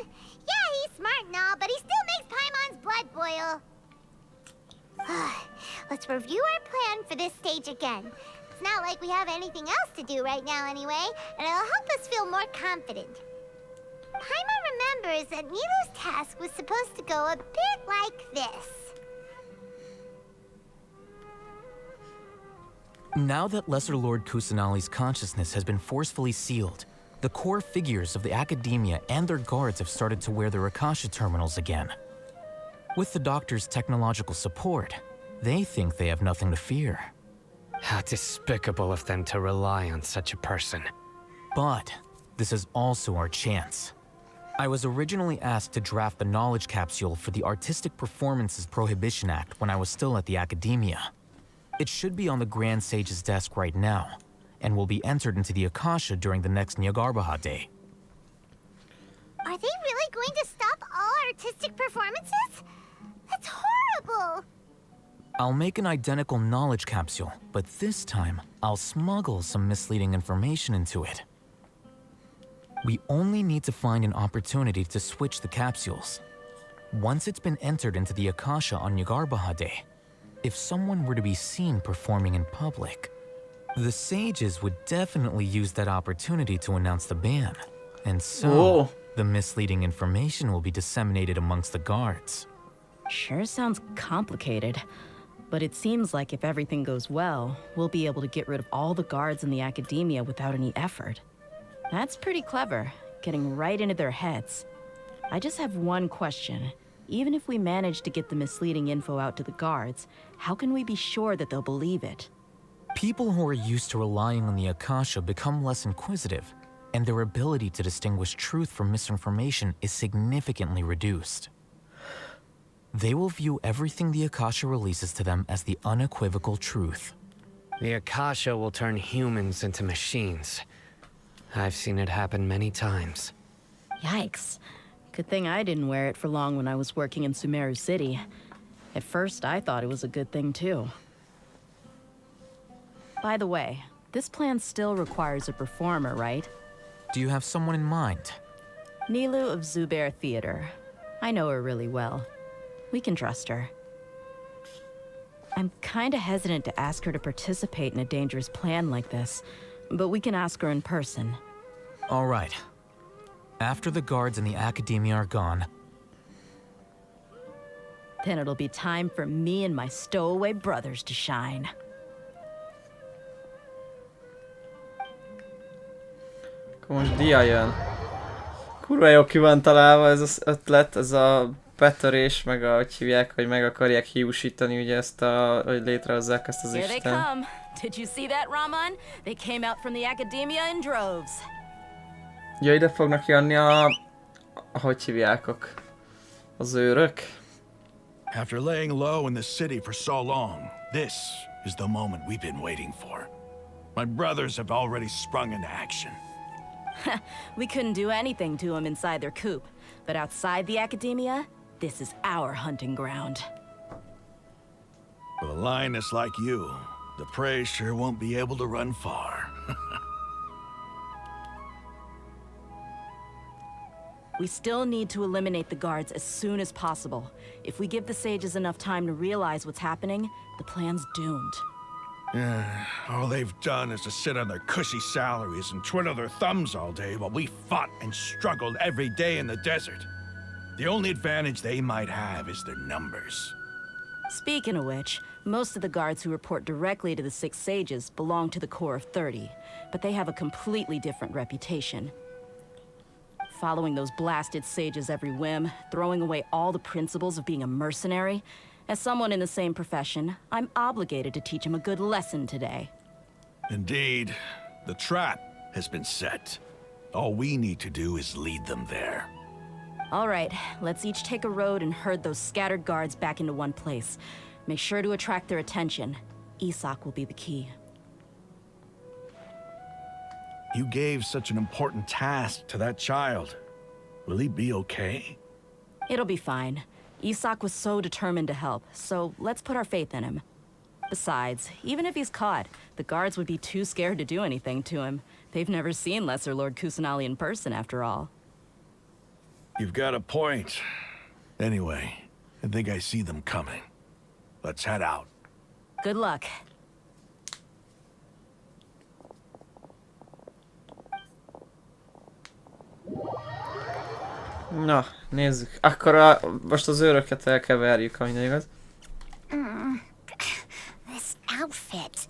Yeah, he's smart and all, but he still makes Paimon's blood boil. Let's review our plan for this stage again. It's not like we have anything else to do right now anyway, and it'll help us feel more confident. Paimon remembers that Nilu's task was supposed to go a bit like this. Now that Lesser Lord Kusanali's consciousness has been forcefully sealed, the core figures of the academia and their guards have started to wear their Akasha terminals again. With the doctor's technological support, they think they have nothing to fear. How despicable of them to rely on such a person. But this is also our chance. I was originally asked to draft the knowledge capsule for the Artistic Performances Prohibition Act when I was still at the academia. It should be on the Grand Sage's desk right now, and will be entered into the Akasha during the next Nyargarbaha Day. Are they really going to stop all artistic performances? That's horrible! I'll make an identical knowledge capsule, but this time, I'll smuggle some misleading information into it. We only need to find an opportunity to switch the capsules. Once it's been entered into the Akasha on Nyargarbaha Day, if someone were to be seen performing in public, the sages would definitely use that opportunity to announce the ban. And so, the misleading information will be disseminated amongst the guards. Sure sounds complicated, but it seems like if everything goes well, we'll be able to get rid of all the guards in the academia without any effort. That's pretty clever, getting right into their heads. I just have one question. Even if we manage to get the misleading info out to the guards, how can we be sure that they'll believe it? People who are used to relying on the Akasha become less inquisitive, and their ability to distinguish truth from misinformation is significantly reduced. They will view everything the Akasha releases to them as the unequivocal truth. The Akasha will turn humans into machines. I've seen it happen many times. Yikes. Good thing I didn't wear it for long when I was working in Sumeru City. At first, I thought it was a good thing too. By the way, this plan still requires a performer, right? Do you have someone in mind? Nilu of Zubair Theater. I know her really well. We can trust her. I'm kinda hesitant to ask her to participate in a dangerous plan like this, but we can ask her in person. All right. After the guards in the academia are gone, Then it'll be time for me and my stowaway brothers to shine. Akkor most dia jön. Kurva jó ki van találva ez az ötlet, ez a betörés, meg a, hogy hívják, hogy meg akarják hiúsítani ugye ezt a, hogy létrehozzák ezt az Here they Isten. come. Did you see that, Raman? They came out from the academia in droves. Ja, ide fognak jönni a... hogy hívjákok? Az őrök? After laying low in the city for so long, this is the moment we've been waiting for. My brothers have already sprung into action. We couldn't do anything to them inside their coop, but outside the academia, this is our hunting ground. With a lioness like you, the prey sure won't be able to run far. We still need to eliminate the guards as soon as possible. If we give the sages enough time to realize what's happening, the plan's doomed. All they've done is to sit on their cushy salaries and twiddle their thumbs all day while we fought and struggled every day in the desert. The only advantage they might have is their numbers. Speaking of which, most of the guards who report directly to the Six Sages belong to the Corps of 30, but they have a completely different reputation. Following those blasted sages every whim, throwing away all the principles of being a mercenary. As someone in the same profession, I'm obligated to teach him a good lesson today. Indeed, the trap has been set. All we need to do is lead them there. All right, let's each take a road and herd those scattered guards back into one place. Make sure to attract their attention. Isak will be the key. You gave such an important task to that child. Will he be okay? It'll be fine. Isak was so determined to help, so let's put our faith in him. Besides, even if he's caught, the guards would be too scared to do anything to him. They've never seen Lesser Lord Kusanali in person, after all. You've got a point. Anyway, I think I see them coming. Let's head out. Good luck. Na, nézzük. Akkor most az őröket elkeverjük, ha minden igaz. This outfit.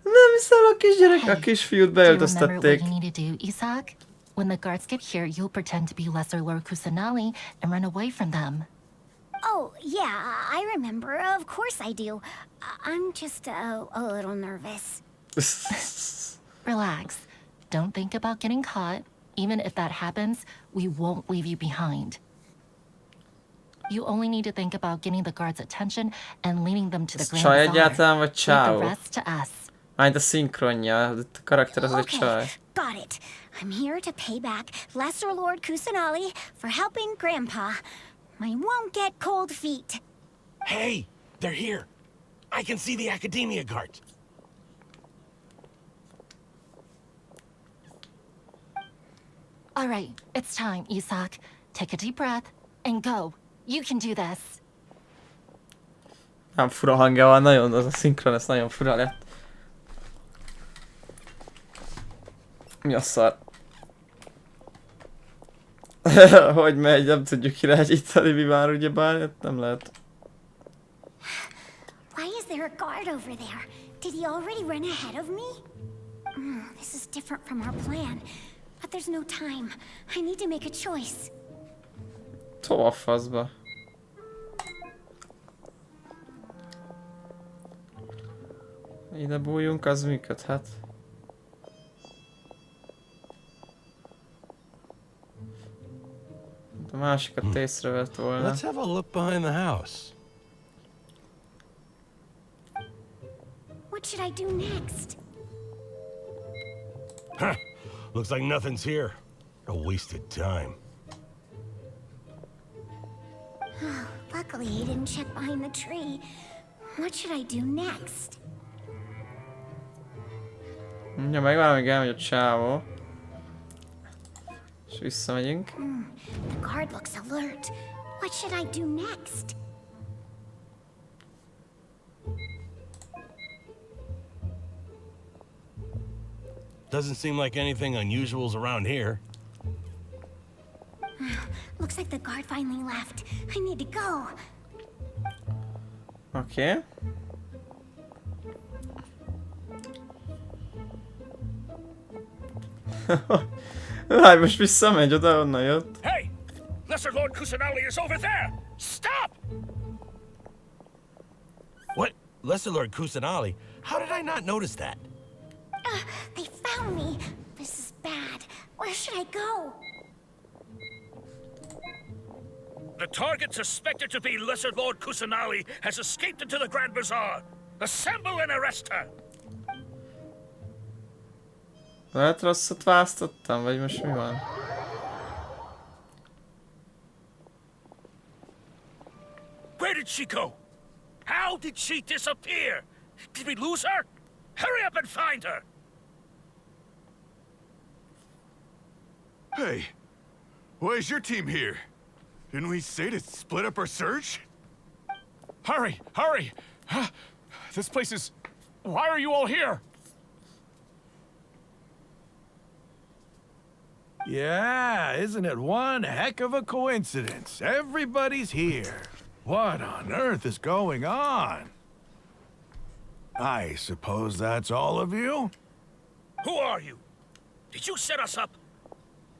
Nem hiszem, a kisgyerek, a kisfiút beöltöztették. Do you remember what you need to do, Isak? When the guards get here, you'll pretend to be Lesser Lord Kusanali and run away from them. Oh, yeah, I remember. Of course I do. I'm just a little nervous. Relax. Don't think about getting caught. Even if that happens, we won't leave you behind. You only need to think about getting the guards' attention and leading them to the Grand Csaj Bazaar. egyáltalán, vagy Leave csáó? the rest to us. Majd a szinkronja, a karakter az egy csaj. Got it. I'm here to pay back Lesser Lord Kusanali for helping Grandpa. I won't get cold feet. Hey, they're here. I can see the Academia guards. All right, it's time, Isak. Take a deep breath and go. You can do this. Nem fura hangja van, nagyon, az a szinkron, ez nagyon fura lett. Mi a szar? Hogy megy, nem tudjuk irányítani, mi már ugyebár, nem lehet. Why is there a guard over there? Did he already run ahead of me? This is different from our plan. But there's no time. I need to make a choice. Tova faszba. Ide bújjunk, az működhet. A másikat észrevett volna. Let's have a look behind the house. What should I do next? Huh. Looks like nothing's here. A wasted time. Luckily, he didn't check behind the tree. What should I do next? Ja, megvan, amíg elmegy a csávó. És visszamegyünk. The guard looks alert. What should I do next? Doesn't seem like anything unusual's around here. Looks Looks like the guard finally left. I need to go. Oké. Hát most visszamegy oda, onnan jött. Hey! Lesser Lord Kusanali is over there! Stop! What? Lesser Lord Kusanali? How did I not notice that? They found me. This is bad. Where should I go? The target suspected to be Lesser Lord Kusanali has escaped into the Grand Bazaar. Assemble and arrest her! Lehet rosszat választottam, vagy most mi van? Where did she go? How did she disappear? Did we lose her? Hurry up and find her! Hey, why is your team here? Didn't we say to split up our search? Hurry! Hurry! This place is... Why are you all here? Yeah, isn't it one heck of a coincidence? Everybody's here. What on earth is going on? I suppose that's all of you? Who are you? Did you set us up?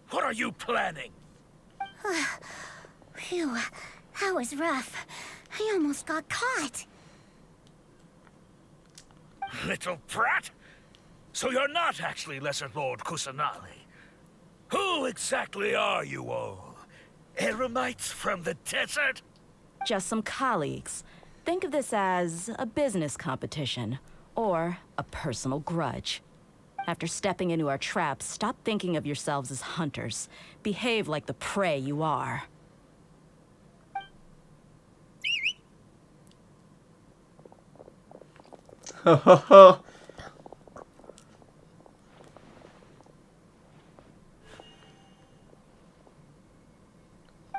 What are you planning? Phew, that was rough. I almost got caught. Little brat? So you're not actually Lesser Lord Kusanali. Who exactly are you all? Eremites from the desert? Just some colleagues. Think of this as a business competition, or a personal grudge. After stepping into our traps, stop thinking of yourselves as hunters. Behave like the prey you are. Ho ho ho!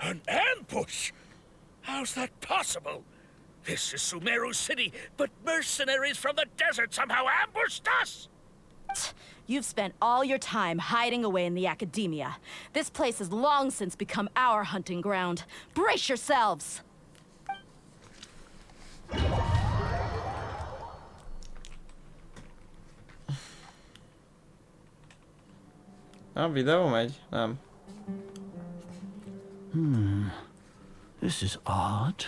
An ambush? How's that possible? This is Sumeru City, but mercenaries from the desert somehow ambushed us! You've spent all your time hiding away in the academia. This place has long since become our hunting ground. Brace yourselves! A videó megy? Nem. This is odd.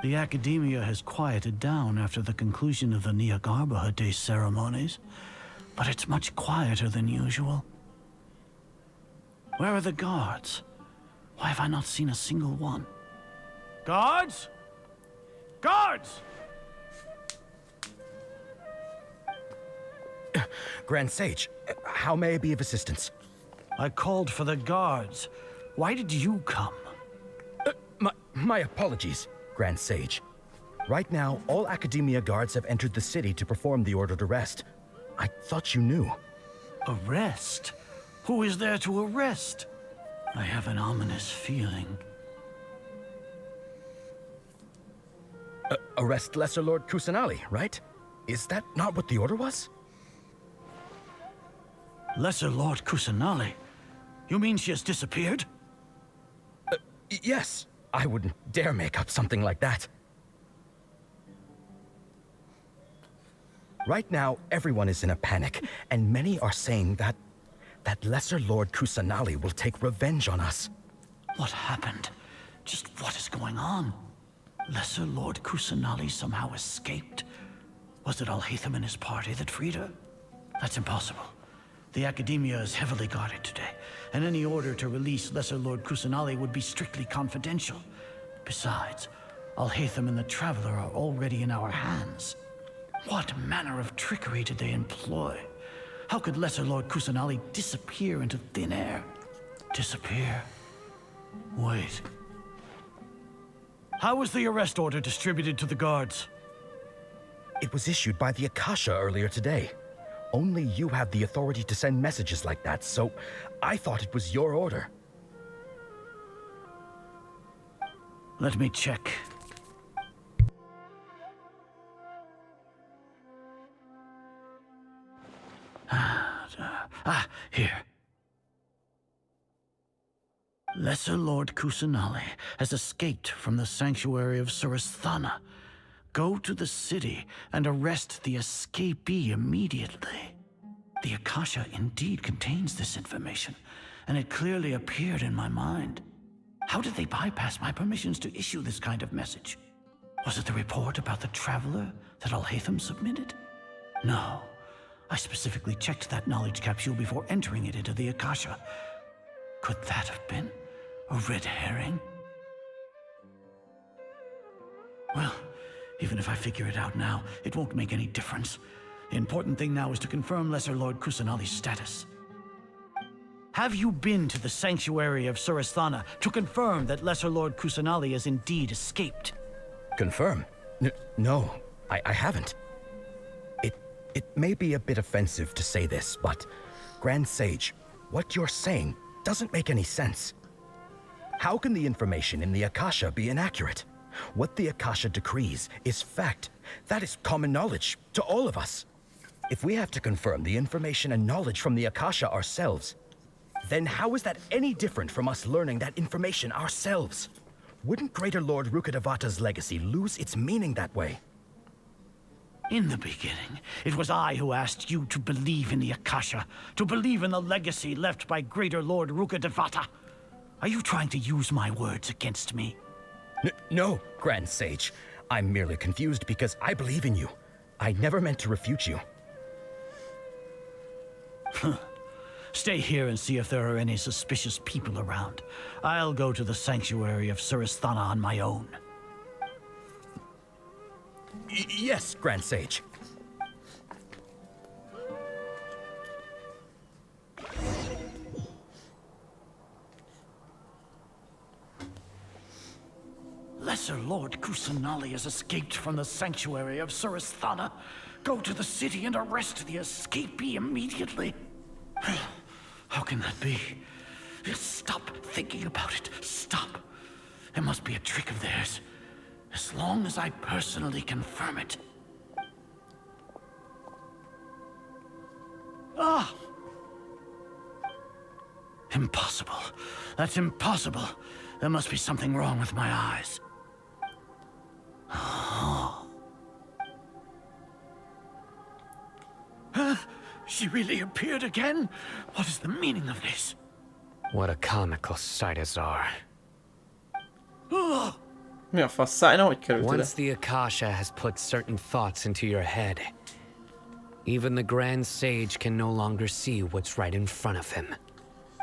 The academia has quieted down after the conclusion of the Nyagarbha Day ceremonies, but it's much quieter than usual. Where are the guards? Why have I not seen a single one? Guards? Guards! Grand Sage, how may I be of assistance? I called for the guards. Why did you come? My apologies, Grand Sage. Right now, all Academia guards have entered the city to perform the ordered arrest. I thought you knew. Arrest? Who is there to arrest? I have an ominous feeling. Arrest Lesser Lord Kusanali, right? Is that not what the order was? Lesser Lord Kusanali? You mean she has disappeared? Yes. I wouldn't dare make up something like that. Right now, everyone is in a panic, and many are saying that Lesser Lord Kusanali will take revenge on us. What happened? Just what is going on? Lesser Lord Kusanali somehow escaped? Was it Alhaitham and his party that freed her? That's impossible. The Academia is heavily guarded today, and any order to release Lesser Lord Kusanali would be strictly confidential. Besides, Alhaitham and the Traveler are already in our hands. What manner of trickery did they employ? How could Lesser Lord Kusanali disappear into thin air? Disappear? Wait. How was the arrest order distributed to the guards? It was issued by the Akasha earlier today. Only you have the authority to send messages like that, so I thought it was your order. Let me check. Here. Lesser Lord Kusanali has escaped from the sanctuary of Suristhana. Go to the city and arrest the escapee immediately. The Akasha indeed contains this information, and it clearly appeared in my mind. How did they bypass my permissions to issue this kind of message? Was it the report about the traveler that Alhaitham submitted? No. I specifically checked that knowledge capsule before entering it into the Akasha. Could that have been a red herring? Well, even if I figure it out now, it won't make any difference. The important thing now is to confirm Lesser Lord Kusanali's status. Have you been to the sanctuary of Suristhana to confirm that Lesser Lord Kusanali has indeed escaped? Confirm? No, I haven't. It may be a bit offensive to say this, but Grand Sage, what you're saying doesn't make any sense. How can the information in the Akasha be inaccurate? What the Akasha decrees is fact. That is common knowledge to all of us. If we have to confirm the information and knowledge from the Akasha ourselves, then how is that any different from us learning that information ourselves? Wouldn't Greater Lord Rukkhadevata's legacy lose its meaning that way? In the beginning, it was I who asked you to believe in the Akasha, to believe in the legacy left by Greater Lord Rukkhadevata. Are you trying to use my words against me? No, Grand Sage. I'm merely confused because I believe in you. I never meant to refute you. Stay here and see if there are any suspicious people around. I'll go to the sanctuary of Suristhana on my own. Yes, Grand Sage. Lesser Lord Kusanali has escaped from the sanctuary of Suristhana. Go to the city and arrest the escapee immediately. How can that be? Stop thinking about it. Stop. It must be a trick of theirs. As long as I personally confirm it. Ah! Impossible. That's impossible. There must be something wrong with my eyes. She really appeared again? What is the meaning of this? What a comical sight, Azar. Mi a fasszájna, hogy került ide? Once the Akasha has put certain thoughts into your head, even the Grand Sage can no longer see what's right in front of him.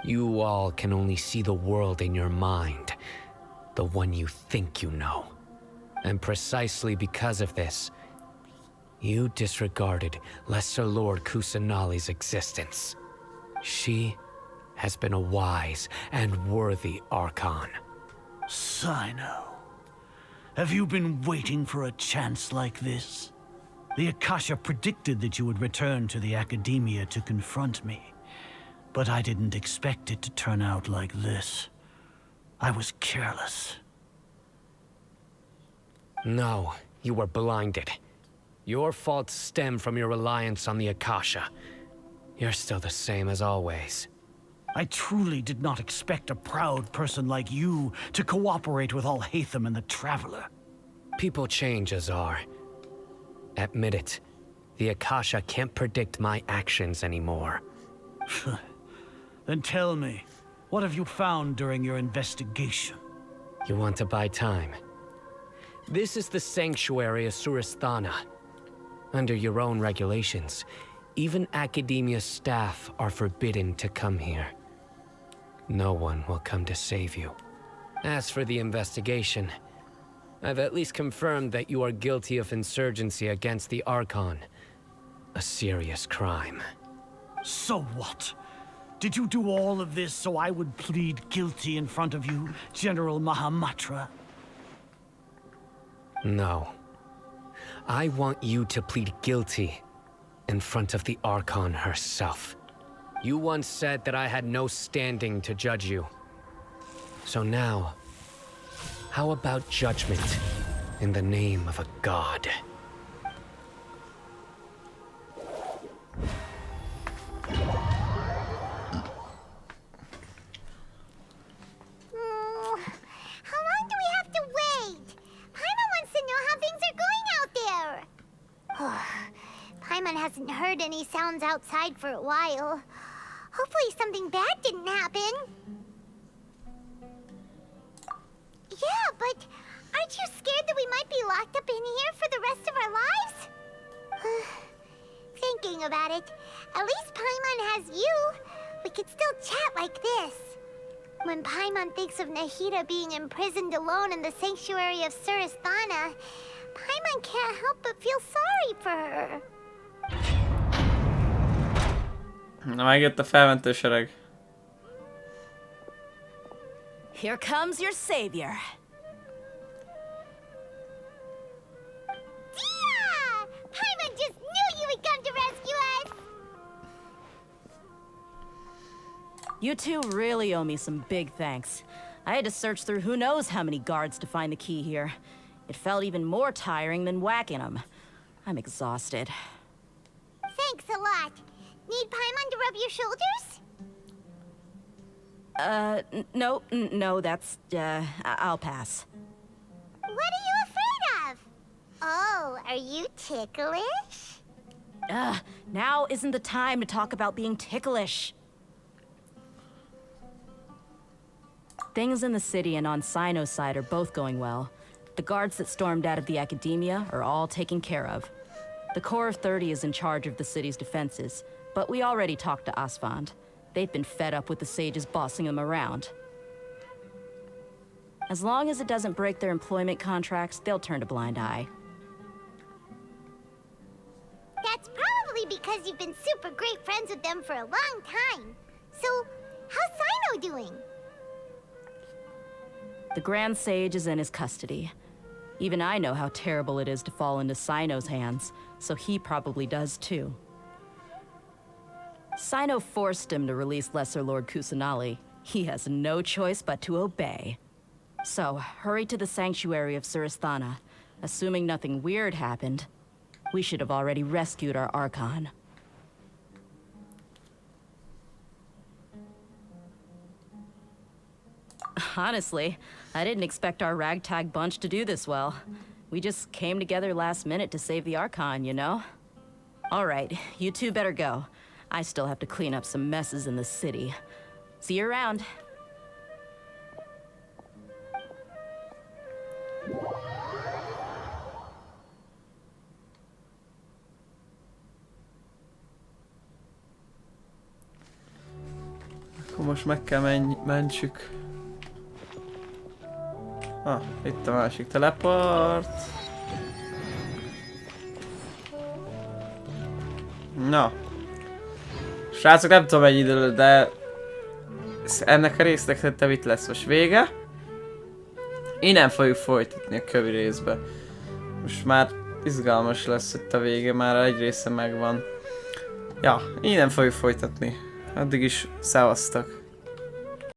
You all can only see the world in your mind, the one you think you know. And precisely because of this, you disregarded Lesser Lord Kusanali's existence. She has been a wise and worthy Archon. Sino, have you been waiting for a chance like this? The Akasha predicted that you would return to the Academia to confront me, but I didn't expect it to turn out like this. I was careless. No, you were blinded. Your faults stem from your reliance on the Akasha. You're still the same as always. I truly did not expect a proud person like you to cooperate with Alhaitham and the Traveler. People change, Azar. Admit it. The Akasha can't predict my actions anymore. Then tell me, what have you found during your investigation? You want to buy time? This is the sanctuary of Suristhana. Under your own regulations, even Academia staff are forbidden to come here. No one will come to save you. As for the investigation, I've at least confirmed that you are guilty of insurgency against the Archon. A serious crime. So what? Did you do all of this so I would plead guilty in front of you, General Mahamatra? No. I want you to plead guilty in front of the Archon herself. You once said that I had no standing to judge you. So now, how about judgment in the name of a god? hasn't heard any sounds outside for a while. Hopefully something bad didn't happen. Yeah, but aren't you scared that we might be locked up in here for the rest of our lives? Thinking about it, at least Paimon has you. We could still chat like this. When Paimon thinks of Nahida being imprisoned alone in the sanctuary of Surasthana, Paimon can't help but feel sorry for her. Na, megjött a felmentő sereg. Here comes your savior. Dia! Paimon just knew you would come to rescue us! You two really owe me some big thanks. I had to search through who knows how many guards to find the key here. It felt even more tiring than whacking them. I'm exhausted. Thanks a lot. Need Paimon to rub your shoulders? No, that's, I'll pass. What are you afraid of? Oh, are you ticklish? Now isn't the time to talk about being ticklish. Things in the city and on Sino's side are both going well. The guards that stormed out of the academia are all taken care of. The Corps of 30 is in charge of the city's defenses, but we already talked to Asfand. They've been fed up with the sages bossing them around. As long as it doesn't break their employment contracts, they'll turn a blind eye. That's probably because you've been super great friends with them for a long time. So, how's Sino doing? The Grand Sage is in his custody. Even I know how terrible it is to fall into Sino's hands, so he probably does too. Sino forced him to release Lesser Lord Kusanali. He has no choice but to obey. So, hurry to the sanctuary of Surasthana. Assuming nothing weird happened, we should have already rescued our Archon. Honestly, I didn't expect our ragtag bunch to do this well. We just came together last minute to save the Archon, you know? Alright, you two better go. I still have to clean up some messes in the city. See you around. Akkor most meg kell mentsük. Itt a másik teleport. Na. Srácok, nem tudom mennyi idő, de ennek a résznek szerintem itt lesz most vége. Innen fogjuk folytatni a kövi részbe. Most már izgalmas lesz itt a vége, már egy része megvan. Ja, innen fogjuk folytatni. Addig is szevasztok.